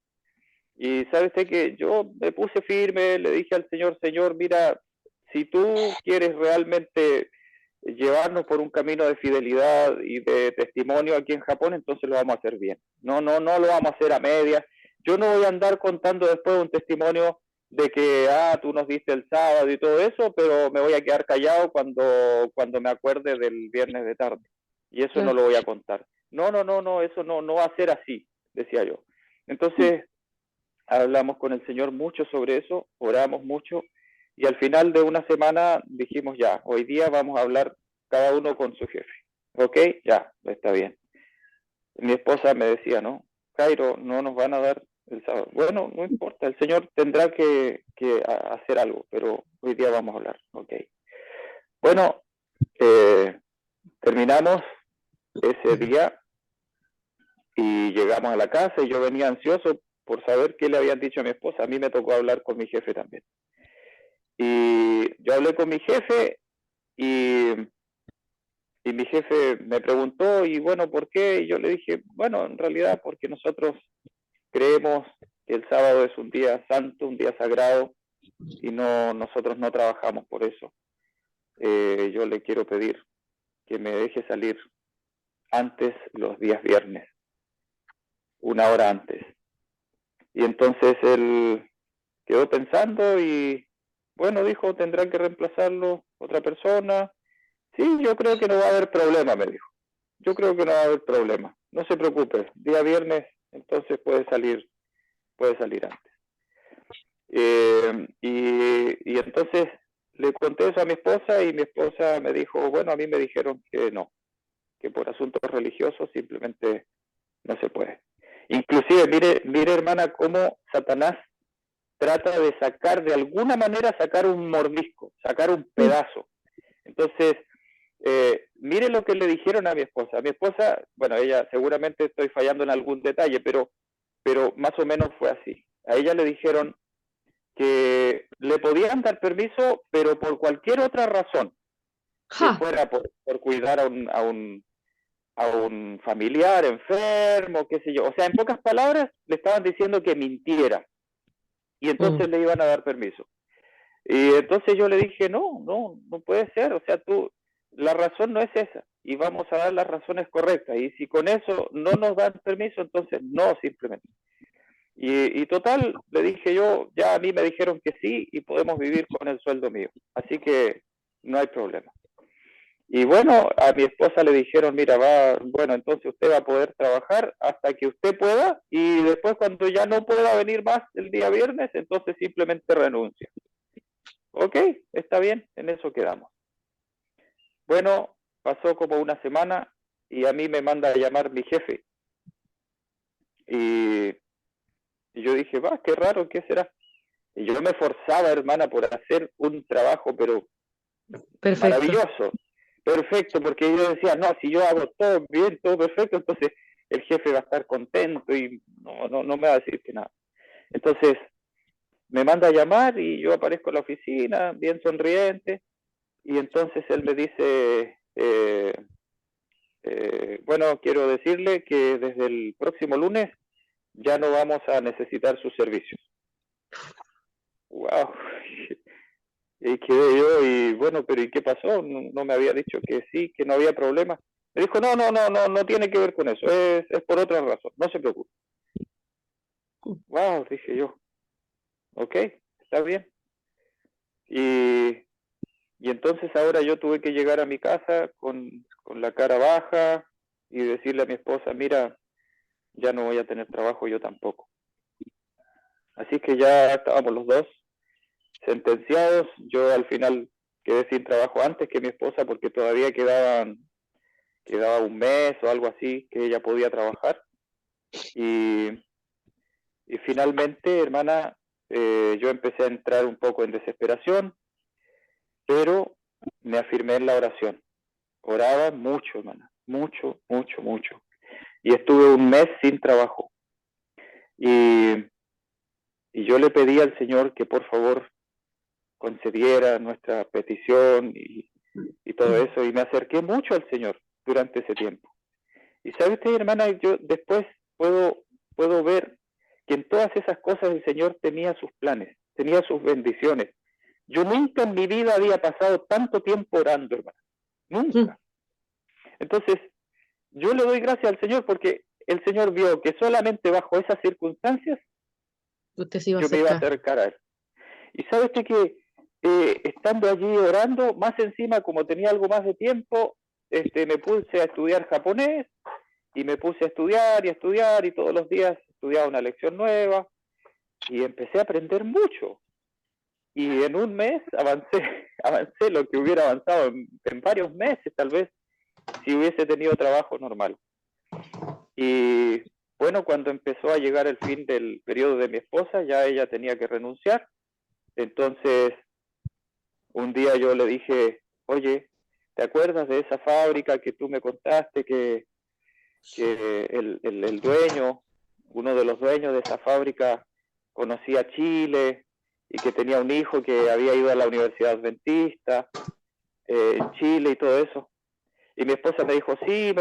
Y sabe usted que yo me puse firme, le dije al Señor, Señor, mira, si tú quieres realmente llevarnos por un camino de fidelidad y de testimonio aquí en Japón, entonces lo vamos a hacer bien. No lo vamos a hacer a medias. Yo no voy a andar contando después un testimonio de que, tú nos diste el sábado y todo eso, pero me voy a quedar callado cuando me acuerde del viernes de tarde. Y eso no lo voy a contar. No, eso no va a ser así, decía yo. Entonces, hablamos con el Señor mucho sobre eso, oramos mucho, y al final de una semana dijimos ya, hoy día vamos a hablar cada uno con su jefe. ¿Ok? Ya, está bien. Mi esposa me decía, no, Jairo, no nos van a dar el sábado. Bueno, no importa, el Señor tendrá que hacer algo, pero hoy día vamos a hablar. Ok. Bueno, terminamos ese día y llegamos a la casa y yo venía ansioso por saber qué le habían dicho a mi esposa. A mí me tocó hablar con mi jefe también. Y yo hablé con mi jefe y mi jefe me preguntó, y bueno, ¿por qué? Y yo le dije, bueno, en realidad porque nosotros creemos que el sábado es un día santo, un día sagrado, y nosotros no trabajamos por eso. Yo le quiero pedir que me deje salir antes los días viernes, una hora antes. Y entonces él quedó pensando y, bueno, dijo, tendrá que reemplazarlo otra persona. Sí, yo creo que no va a haber problema, me dijo. Yo creo que no va a haber problema. No se preocupe, día viernes, entonces puede salir antes. Y entonces le conté eso a mi esposa y mi esposa me dijo, bueno, a mí me dijeron que no, que por asuntos religiosos simplemente no se puede. Inclusive, mire hermana, cómo Satanás trata de sacar, de alguna manera, sacar un mordisco, sacar un pedazo. Entonces, mire lo que le dijeron a mi esposa. Mi esposa, bueno, ella seguramente estoy fallando en algún detalle, pero más o menos fue así. A ella le dijeron que le podían dar permiso, pero por cualquier otra razón, que fuera por cuidar a un familiar enfermo, qué sé yo. O sea, en pocas palabras, le estaban diciendo que mintiera. Y entonces le iban a dar permiso. Y entonces yo le dije, no puede ser, o sea, la razón no es esa, y vamos a dar las razones correctas, y si con eso no nos dan permiso, entonces no, simplemente. Y total, le dije yo, ya a mí me dijeron que sí, y podemos vivir con el sueldo mío, así que no hay problema. Y bueno, a mi esposa le dijeron, mira, bueno, entonces usted va a poder trabajar hasta que usted pueda y después cuando ya no pueda venir más el día viernes, entonces simplemente renuncia. Ok, está bien, en eso quedamos. Bueno, pasó como una semana y a mí me manda a llamar mi jefe. Y yo dije, qué raro, ¿qué será? Y yo me forzaba, hermana, por hacer un trabajo, pero Perfecto. maravilloso, perfecto, porque yo decía, no, si yo hago todo bien, todo perfecto, entonces el jefe va a estar contento y no me va a decir que nada. Entonces me manda a llamar y yo aparezco en la oficina, bien sonriente, y entonces él me dice, bueno, quiero decirle que desde el próximo lunes ya no vamos a necesitar sus servicios. Wow. Y quedé yo y bueno, pero ¿y qué pasó? No me había dicho que sí, que no había problema. Me dijo, no tiene que ver con eso, es por otra razón, no se preocupe. Wow, dije yo, ok, está bien. Y entonces ahora yo tuve que llegar a mi casa con la cara baja y decirle a mi esposa, mira, ya no voy a tener trabajo yo tampoco. Así que ya estábamos los dos sentenciados. Yo al final quedé sin trabajo antes que mi esposa porque todavía quedaba un mes o algo así que ella podía trabajar. Y finalmente, hermana, yo empecé a entrar un poco en desesperación, pero me afirmé en la oración. Oraba mucho, hermana, mucho. Y estuve un mes sin trabajo. Y yo le pedí al Señor que por favor concediera nuestra petición y todo eso. Y me acerqué mucho al Señor durante ese tiempo. Y sabe usted, hermana, yo después puedo ver que en todas esas cosas el Señor tenía sus planes, tenía sus bendiciones. Yo nunca en mi vida había pasado tanto tiempo orando, hermana. Nunca. Entonces, yo le doy gracias al Señor porque el Señor vio que solamente bajo esas circunstancias Usted se iba a yo me iba a acercar. acercar a Él. Y sabe usted que estando allí orando, más encima, como tenía algo más de tiempo, me puse a estudiar japonés y me puse a estudiar y todos los días estudiaba una lección nueva y empecé a aprender mucho. Y en un mes avancé lo que hubiera avanzado en varios meses, tal vez, si hubiese tenido trabajo normal. Y bueno, cuando empezó a llegar el fin del periodo de mi esposa, ya ella tenía que renunciar. Entonces, un día yo le dije, oye, ¿te acuerdas de esa fábrica que tú me contaste que el dueño, uno de los dueños de esa fábrica, conocía Chile y que tenía un hijo que había ido a la Universidad Adventista en Chile y todo eso? Y mi esposa me dijo, sí.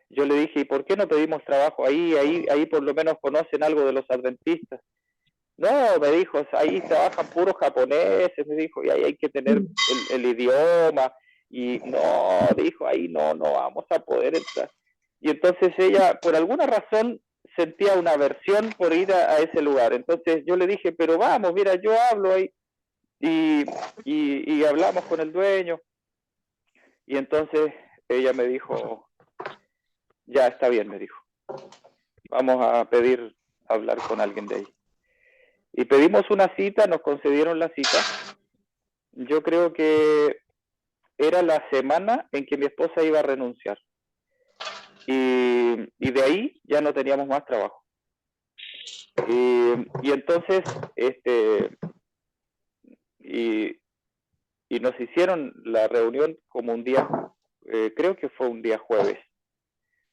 Yo le dije, ¿y por qué no pedimos trabajo ahí? Ahí por lo menos conocen algo de los adventistas. No, me dijo, ahí trabajan puros japoneses, me dijo, y ahí hay que tener el idioma. Y no, dijo, ahí no vamos a poder entrar. Y entonces ella, por alguna razón, sentía una aversión por ir a ese lugar. Entonces yo le dije, pero vamos, mira, yo hablo ahí. Y hablamos con el dueño. Y entonces ella me dijo, ya está bien, me dijo. Vamos a pedir hablar con alguien de ahí. Y pedimos una cita, nos concedieron la cita. Yo creo que era la semana en que mi esposa iba a renunciar. Y de ahí ya no teníamos más trabajo. Y entonces, y nos hicieron la reunión como un día, creo que fue un día jueves.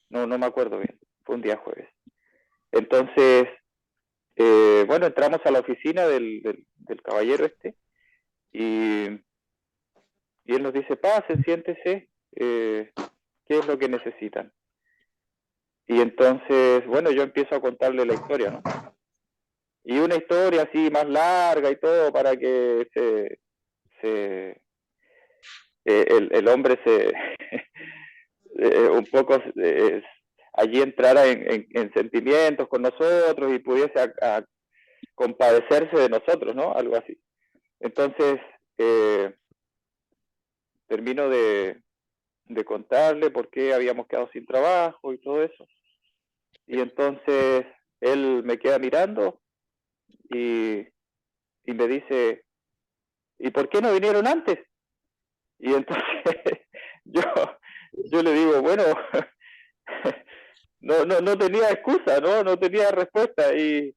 No me acuerdo bien, fue un día jueves. Entonces, bueno, entramos a la oficina del caballero y él nos dice, pasen, siéntese, ¿qué es lo que necesitan? Y entonces, bueno, yo empiezo a contarle la historia, ¿no? Y una historia así más larga y todo para que el hombre un poco allí entrara en sentimientos con nosotros y pudiese a compadecerse de nosotros, ¿no? Algo así. Entonces, termino de contarle por qué habíamos quedado sin trabajo y todo eso. Y entonces él me queda mirando y me dice, ¿y por qué no vinieron antes? Y entonces yo le digo, bueno, no tenía excusa, no tenía respuesta. Y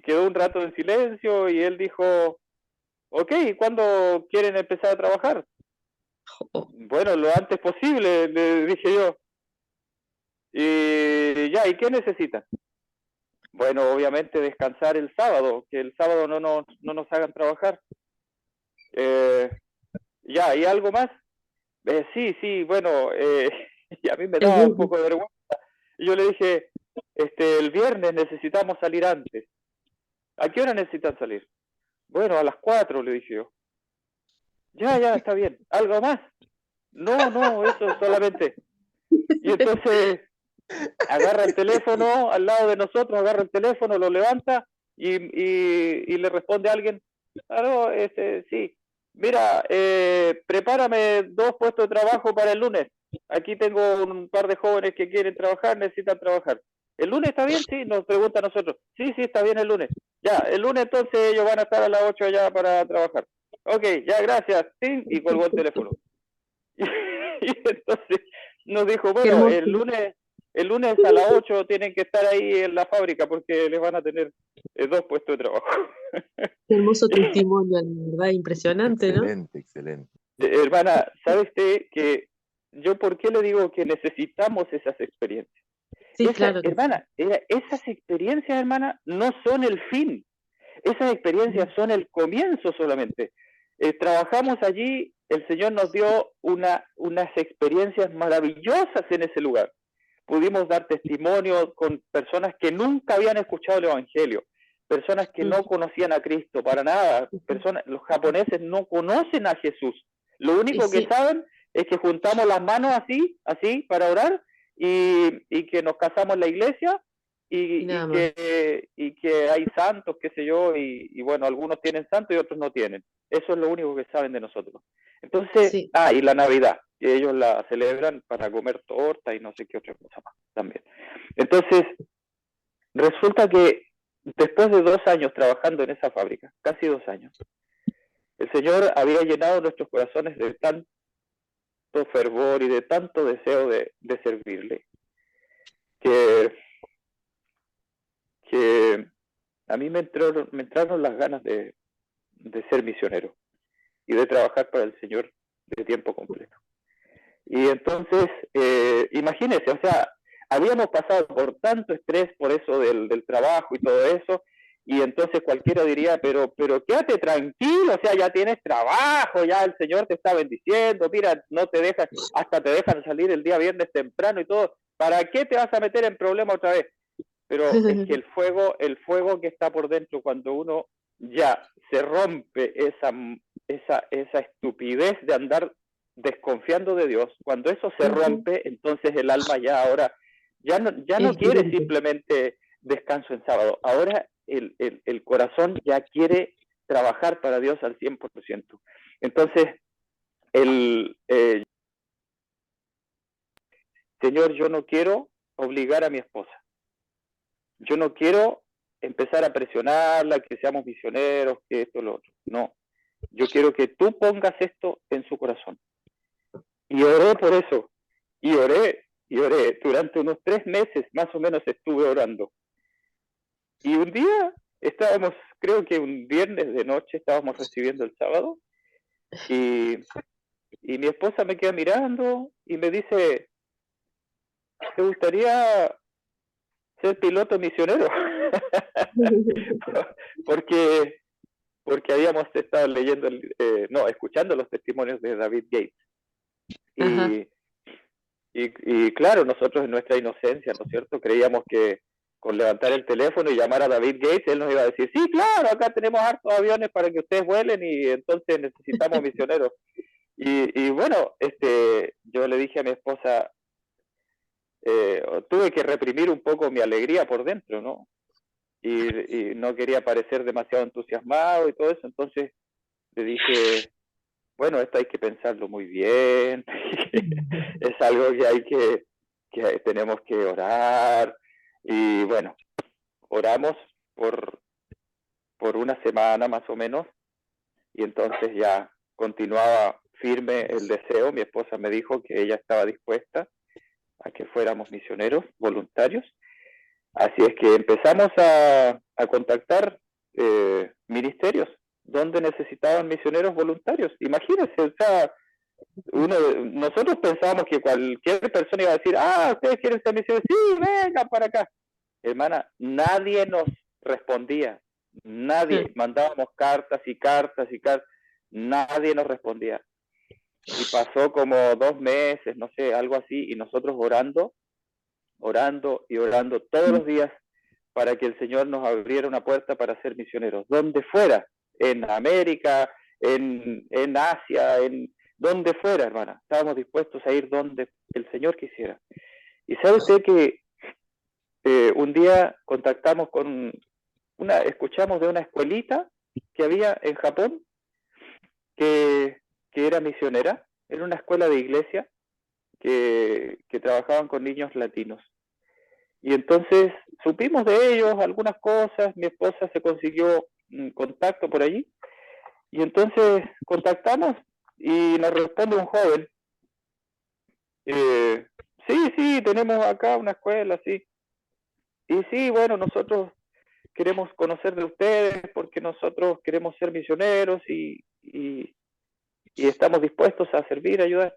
quedó un rato en silencio y él dijo, ok, ¿cuándo quieren empezar a trabajar? Bueno, lo antes posible, le dije yo. Y ya, ¿y qué necesitan? Bueno, obviamente descansar el sábado, que el sábado no nos hagan trabajar. Ya, ¿y algo más? Sí, bueno, y a mí me daba un poco de vergüenza. Y yo le dije, el viernes necesitamos salir antes. ¿A qué hora necesitan salir? Bueno, a las 4, le dije yo. Ya, está bien. ¿Algo más? No, eso solamente. Y entonces agarra el teléfono al lado de nosotros, agarra el teléfono, lo levanta y le responde a alguien, claro, sí, mira, prepárame 2 puestos de trabajo para el lunes. Aquí tengo un par de jóvenes que quieren trabajar, necesitan trabajar. ¿El lunes está bien? Sí, nos pregunta a nosotros. Sí, está bien el lunes. Ya, el lunes entonces ellos van a estar a las 8 allá para trabajar. Ok, ya, gracias. Sí, y colgó el teléfono. Y entonces nos dijo, bueno, el lunes a las 8 tienen que estar ahí en la fábrica porque les van a tener 2 puestos de trabajo. Qué hermoso testimonio, la verdad, impresionante, excelente, Excelente. Hermana, ¿sabe usted que yo por qué le digo que necesitamos esas experiencias? Sí, claro. Hermana, esas experiencias, hermana, no son el fin. Esas experiencias son el comienzo solamente. Trabajamos allí, el Señor nos dio unas experiencias maravillosas en ese lugar. Pudimos dar testimonio con personas que nunca habían escuchado el Evangelio, personas que no conocían a Cristo para nada, los japoneses no conocen a Jesús. Lo único que saben es que juntamos las manos así para orar y que nos casamos en la iglesia y que hay santos, qué sé yo, y bueno, algunos tienen santos y otros no tienen. Eso es lo único que saben de nosotros. Entonces, y la Navidad, que ellos la celebran para comer torta y no sé qué otra cosa más también. Entonces, resulta que después de 2 años trabajando en esa fábrica, casi 2 años, el Señor había llenado nuestros corazones de tanto fervor y de tanto deseo de servirle, que a mí me entraron las ganas de ser misionero y de trabajar para el Señor de tiempo completo. Y entonces, imagínense, o sea, habíamos pasado por tanto estrés por eso del trabajo y todo eso, y entonces cualquiera diría, pero quédate tranquilo, o sea, ya tienes trabajo, ya el Señor te está bendiciendo, mira, no te dejan, hasta te dejan salir el día viernes temprano y todo, ¿para qué te vas a meter en problemas otra vez? Pero es que el fuego que está por dentro, cuando uno ya se rompe esa estupidez de andar desconfiando de Dios, cuando eso se rompe, entonces el alma ya ahora ya no quiere simplemente descanso en sábado, ahora el corazón ya quiere trabajar para Dios al 100%. Entonces, Señor, yo no quiero obligar a mi esposa. Yo no quiero empezar a presionarla, que seamos misioneros, que esto, lo otro. No, yo quiero que tú pongas esto en su corazón. Y oré por eso. Y oré. Durante unos 3 meses más o menos estuve orando. Y un día estábamos, creo que un viernes de noche, estábamos recibiendo el sábado. Y mi esposa me queda mirando y me dice, ¿te gustaría ser piloto misionero? porque habíamos estado leyendo, escuchando los testimonios de David Gates. Y claro, nosotros en nuestra inocencia, ¿no es cierto? Creíamos que con levantar el teléfono y llamar a David Gates, él nos iba a decir, sí, claro, acá tenemos hartos aviones para que ustedes vuelen y entonces necesitamos misioneros. Y bueno, yo le dije a mi esposa, tuve que reprimir un poco mi alegría por dentro, ¿no? Y no quería parecer demasiado entusiasmado y todo eso, entonces le dije, bueno, esto hay que pensarlo muy bien, es algo que tenemos que orar, y bueno, oramos por una semana más o menos, y entonces ya continuaba firme el deseo. Mi esposa me dijo que ella estaba dispuesta a que fuéramos misioneros voluntarios, así es que empezamos a contactar ministerios donde necesitaban misioneros voluntarios. Imagínense, o sea, nosotros pensábamos que cualquier persona iba a decir, ustedes quieren ser misioneros, sí, vengan para acá. Hermana, nadie nos respondía, nadie, mandábamos cartas y cartas y cartas, nadie nos respondía. Y pasó como 2 meses, no sé, algo así, y nosotros orando y orando todos los días para que el Señor nos abriera una puerta para ser misioneros, donde fuera, en América, en Asia, en donde fuera, hermana. Estábamos dispuestos a ir donde el Señor quisiera. Y sabe usted que un día contactamos escuchamos de una escuelita que había en Japón, que era misionera, era una escuela de iglesia que trabajaban con niños latinos. Y entonces supimos de ellos algunas cosas, mi esposa se consiguió contacto por allí, y entonces contactamos y nos responde un joven, sí, tenemos acá una escuela, sí, y sí, bueno, nosotros queremos conocer de ustedes porque nosotros queremos ser misioneros y estamos dispuestos a servir, a ayudar.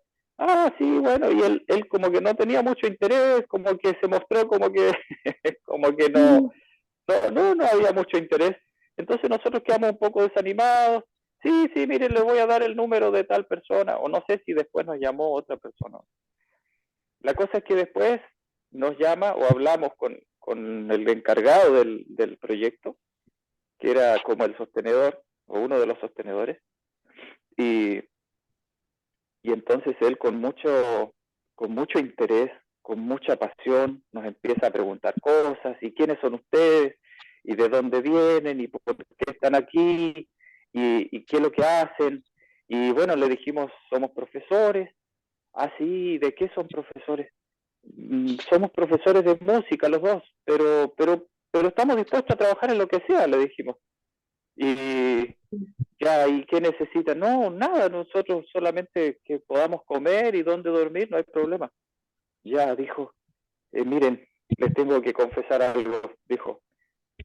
Sí, bueno, y él como que no tenía mucho interés, como que se mostró como que como que no había mucho interés. Entonces nosotros quedamos un poco desanimados. Sí, mire, le voy a dar el número de tal persona, o no sé si después nos llamó otra persona. La cosa es que después nos llama o hablamos con el encargado del proyecto, que era como el sostenedor o uno de los sostenedores, y entonces él con mucho interés, con mucha pasión, nos empieza a preguntar cosas, y quiénes son ustedes, y de dónde vienen, y por qué están aquí, y qué es lo que hacen. Y bueno, le dijimos, somos profesores. Sí, ¿de qué son profesores? Somos profesores de música los dos, pero estamos dispuestos a trabajar en lo que sea, le dijimos. Y ya, ¿y qué necesitan? No, nada, nosotros solamente que podamos comer y dónde dormir, no hay problema. Ya, dijo, miren, les tengo que confesar algo, dijo.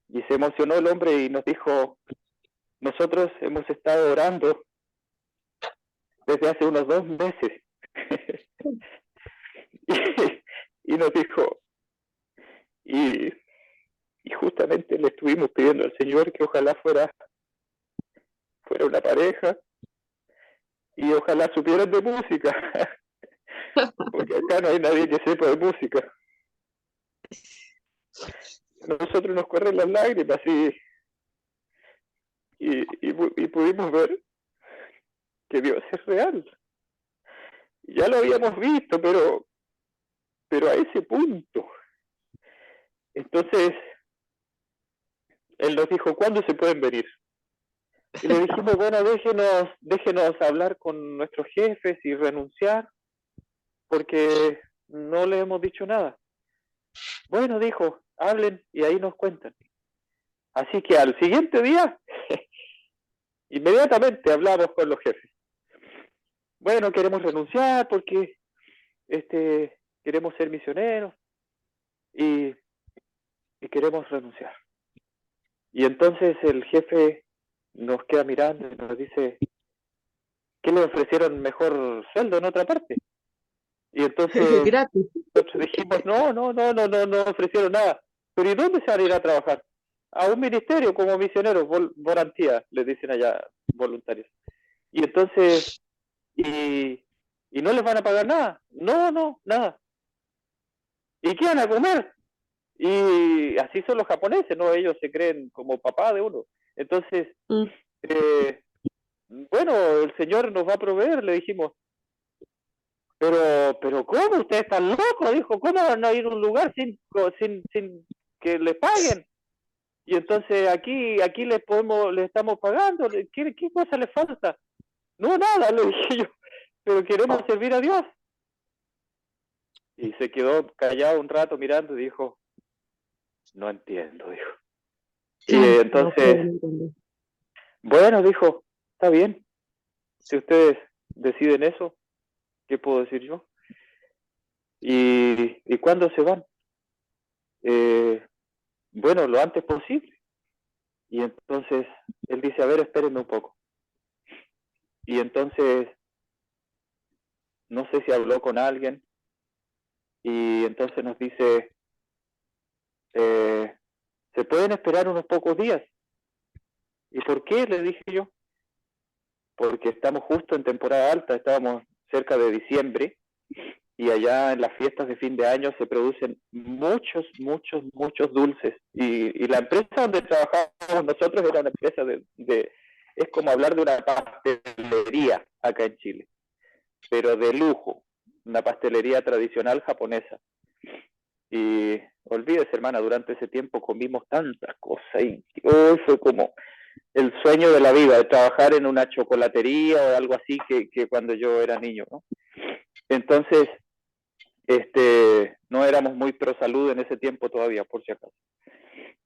Y se emocionó el hombre y nos dijo, nosotros hemos estado orando desde hace unos 2 meses. y nos dijo, y justamente le estuvimos pidiendo al Señor que ojalá fuera una pareja, y ojalá supieran de música, porque acá no hay nadie que sepa de música. A nosotros nos corren las lágrimas y pudimos ver que Dios es real. Ya lo habíamos visto, pero a ese punto. Entonces, él nos dijo, ¿cuándo se pueden venir? Y le dijimos, bueno, déjenos hablar con nuestros jefes y renunciar, porque no le hemos dicho nada. Bueno, dijo, hablen y ahí nos cuentan. Así que al siguiente día, inmediatamente hablamos con los jefes. Bueno, queremos renunciar porque queremos ser misioneros y queremos renunciar. Y entonces el jefe nos queda mirando y nos dice, ¿qué le ofrecieron mejor sueldo en otra parte? Y entonces Gratis. nosotros dijimos, no ofrecieron nada. Pero ¿y dónde se van a ir a trabajar? A un ministerio como misioneros, volantía, les dicen allá, voluntarios. Y entonces, ¿y no les van a pagar nada? No, nada. ¿Y qué van a comer? Y así son los japoneses, ¿no? Ellos se creen como papá de uno. Entonces, bueno, el Señor nos va a proveer, le dijimos. Pero ¿cómo? Ustedes están locos, dijo. ¿Cómo van a ir a un lugar sin que les paguen? Y entonces aquí les estamos pagando. ¿Qué cosa les falta? No, nada, le dije yo, pero queremos servir a Dios. Y se quedó callado un rato mirando y dijo, no entiendo, dijo. Y Claro, no puedo entonces, no entender. bueno, dijo, está bien, si ustedes deciden eso, ¿qué puedo decir yo? ¿Y cuándo se van? Bueno, lo antes posible. Y entonces él dice, a ver, espérenme un poco. Y entonces, no sé si habló con alguien, y entonces nos dice, ¿se pueden esperar unos pocos días? ¿Y por qué? Le dije yo. Porque estamos justo en temporada alta, estábamos cerca de diciembre, y allá en las fiestas de fin de año se producen muchos, muchos, muchos dulces. Y la empresa donde trabajábamos nosotros era una empresa es como hablar de una pastelería acá en Chile, pero de lujo, una pastelería tradicional japonesa. Y olvídese, hermana, durante ese tiempo comimos tantas cosas y hoy fue como el sueño de la vida, de trabajar en una chocolatería o algo así que cuando yo era niño, ¿no? Entonces, no éramos muy pro salud en ese tiempo todavía, por si acaso.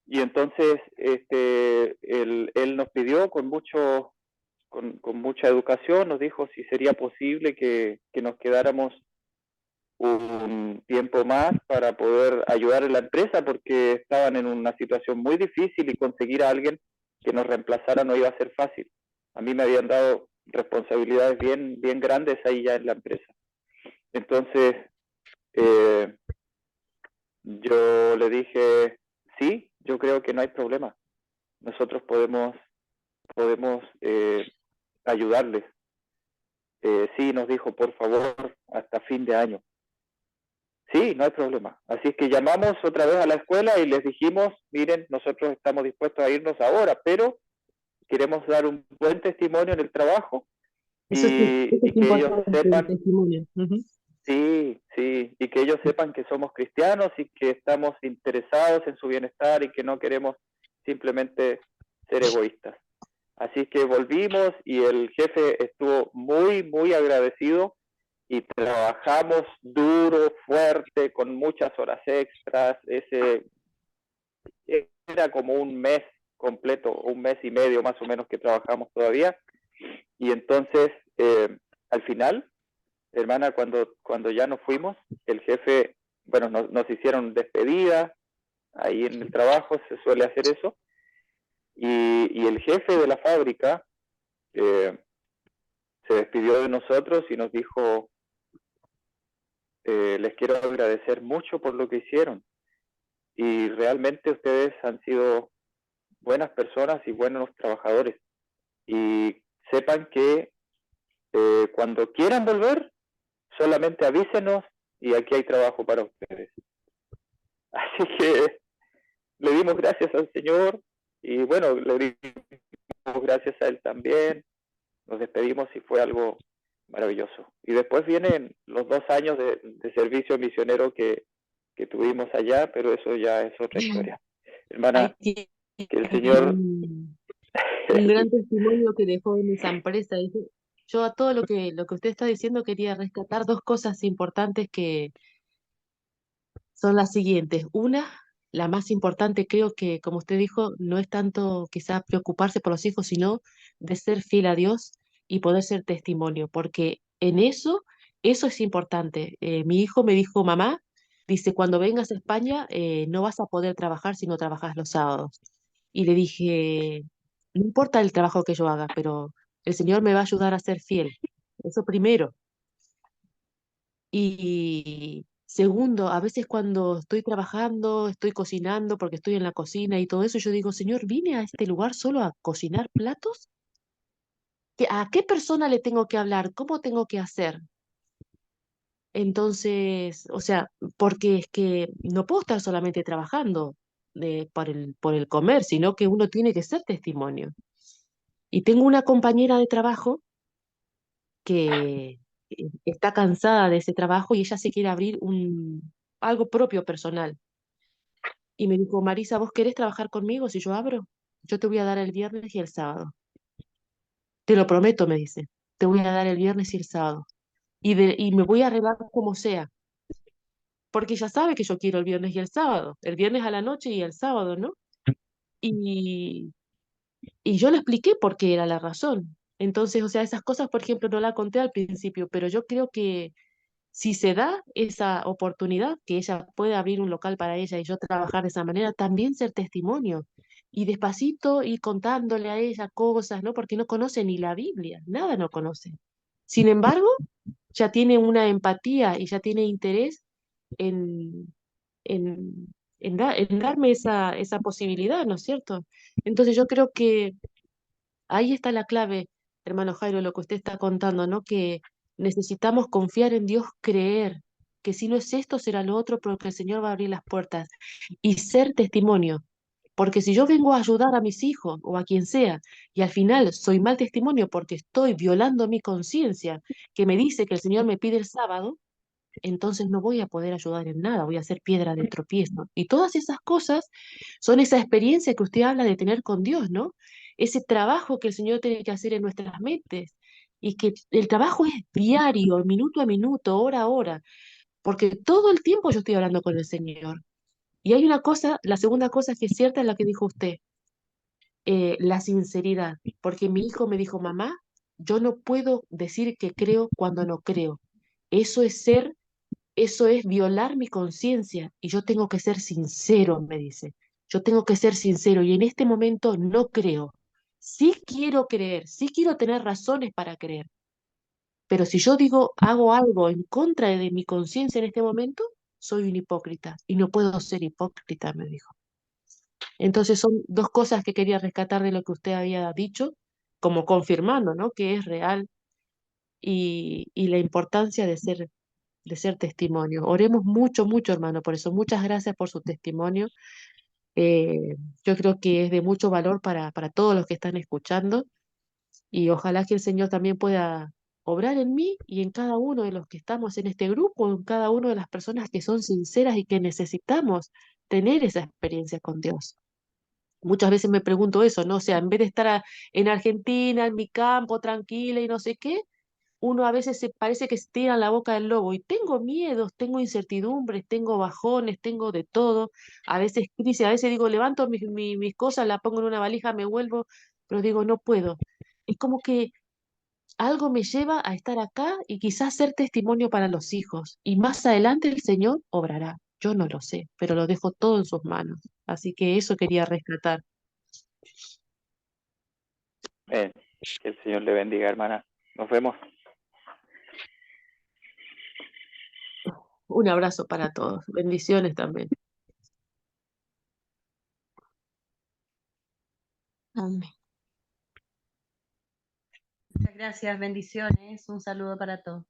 Y entonces, él nos pidió con mucha educación, nos dijo si sería posible que nos quedáramos un tiempo más para poder ayudar a la empresa porque estaban en una situación muy difícil y conseguir a alguien que nos reemplazara no iba a ser fácil. A mí me habían dado responsabilidades bien, bien grandes ahí ya en la empresa. Entonces, yo le dije, sí, yo creo que no hay problema. Nosotros podemos ayudarles. Sí, nos dijo, por favor, hasta fin de año. Sí, no hay problema. Así es que llamamos otra vez a la escuela y les dijimos, miren, nosotros estamos dispuestos a irnos ahora, pero queremos dar un buen testimonio en el trabajo Eso sí, eso y es que ellos importante, el sepan, testimonio. Ujú. sí, sí, y que ellos sepan que somos cristianos y que estamos interesados en su bienestar y que no queremos simplemente ser egoístas. Así que volvimos y el jefe estuvo muy, muy agradecido y trabajamos duro, fuerte, con muchas horas extras. Ese era como un mes completo, un mes y medio más o menos que trabajamos todavía. Y entonces, al final, hermana, cuando ya nos fuimos, el jefe, bueno, nos hicieron despedida, ahí en el trabajo se suele hacer eso, y el jefe de la fábrica se despidió de nosotros y nos dijo, les quiero agradecer mucho por lo que hicieron y realmente ustedes han sido buenas personas y buenos trabajadores y sepan que cuando quieran volver solamente avísenos y aquí hay trabajo para ustedes. Así que le dimos gracias al Señor y bueno, le dimos gracias a Él también, nos despedimos y fue algo maravilloso. Y después vienen los 2 años de servicio misionero que tuvimos allá, pero eso ya es otra historia. Ahí Hermana, tiene que el Señor... un gran testimonio que dejó en esa empresa. Yo a todo lo que usted está diciendo quería rescatar dos cosas importantes que son las siguientes. Una, la más importante, creo que, como usted dijo, no es tanto quizás preocuparse por los hijos, sino de ser fiel a Dios y poder ser testimonio, porque en eso es importante. Mi hijo me dijo, mamá, dice, cuando vengas a España no vas a poder trabajar si no trabajas los sábados. Y le dije, no importa el trabajo que yo haga, pero el Señor me va a ayudar a ser fiel. Eso primero. Y segundo, a veces cuando estoy trabajando, estoy cocinando porque estoy en la cocina y todo eso, yo digo, Señor, vine a este lugar solo a cocinar platos. ¿A qué persona le tengo que hablar? ¿Cómo tengo que hacer? Entonces, o sea, porque es que no puedo estar solamente trabajando por el comer, sino que uno tiene que ser testimonio. Y tengo una compañera de trabajo que está cansada de ese trabajo y ella se quiere abrir algo propio personal. Y me dijo, Marisa, ¿vos querés trabajar conmigo si yo abro? Yo te voy a dar el viernes y el sábado. Te lo prometo, me dice. te voy a dar el viernes y el sábado. Y me voy a arreglar como sea, porque ella sabe que yo quiero el viernes y el sábado, el viernes a la noche y el sábado, ¿no? Y, y yo le expliqué por qué era la razón. Entonces, o sea, esas cosas, por ejemplo, no la conté al principio, pero yo creo que si se da esa oportunidad, que ella puede abrir un local para ella y yo trabajar de esa manera, también ser testimonio. Y despacito ir contándole a ella cosas, ¿no? Porque no conoce ni la Biblia, nada no conoce. Sin embargo, ya tiene una empatía y ya tiene interés en, en, en darme esa posibilidad, ¿no es cierto? Entonces yo creo que ahí está la clave, hermano Jairo, lo que usted está contando, ¿no? Que necesitamos confiar en Dios, creer que si no es esto, será lo otro, pero que el Señor va a abrir las puertas y ser testimonio. Porque si yo vengo a ayudar a mis hijos o a quien sea y al final soy mal testimonio porque estoy violando mi conciencia que me dice que el Señor me pide el sábado, entonces no voy a poder ayudar en nada, voy a ser piedra de tropiezo. Y todas esas cosas son esa experiencia que usted habla de tener con Dios, ¿no? Ese trabajo que el Señor tiene que hacer en nuestras mentes y que el trabajo es diario, minuto a minuto, hora a hora, porque todo el tiempo yo estoy hablando con el Señor. Y hay una cosa, la segunda cosa que es cierta es la que dijo usted, la sinceridad, porque mi hijo me dijo, mamá, yo no puedo decir que creo cuando no creo. Eso es ser eso es violar mi conciencia y yo tengo que ser sincero, me dice. Yo tengo que ser sincero y en este momento no creo. Sí quiero creer, sí quiero tener razones para creer, pero si yo digo, hago algo en contra de mi conciencia en este momento, soy un hipócrita y no puedo ser hipócrita, me dijo. Entonces son dos cosas que quería rescatar de lo que usted había dicho, como confirmando, ¿no? Que es real y la importancia de ser testimonio. Oremos mucho, mucho, hermano, por eso. Muchas gracias por su testimonio. Yo creo que es de mucho valor para todos los que están escuchando y ojalá que el Señor también pueda obrar en mí y en cada uno de los que estamos en este grupo, en cada una de las personas que son sinceras y que necesitamos tener esa experiencia con Dios. Muchas veces me pregunto eso, ¿no? O sea, en vez de estar en Argentina, en mi campo, tranquila y no sé qué, uno a veces se parece que se tira en la boca del lobo y tengo miedos, tengo incertidumbres, tengo bajones, tengo de todo, a veces crisis, a veces digo, levanto mis cosas, las pongo en una valija, me vuelvo, pero digo, no puedo. Es como que algo me lleva a estar acá y quizás ser testimonio para los hijos y más adelante el Señor obrará. Yo no lo sé, pero lo dejo todo en sus manos. Así que eso quería rescatar. Que el Señor le bendiga, hermana. Nos vemos. Un abrazo para todos. Bendiciones también. Amén. Muchas gracias, bendiciones. Un saludo para todos.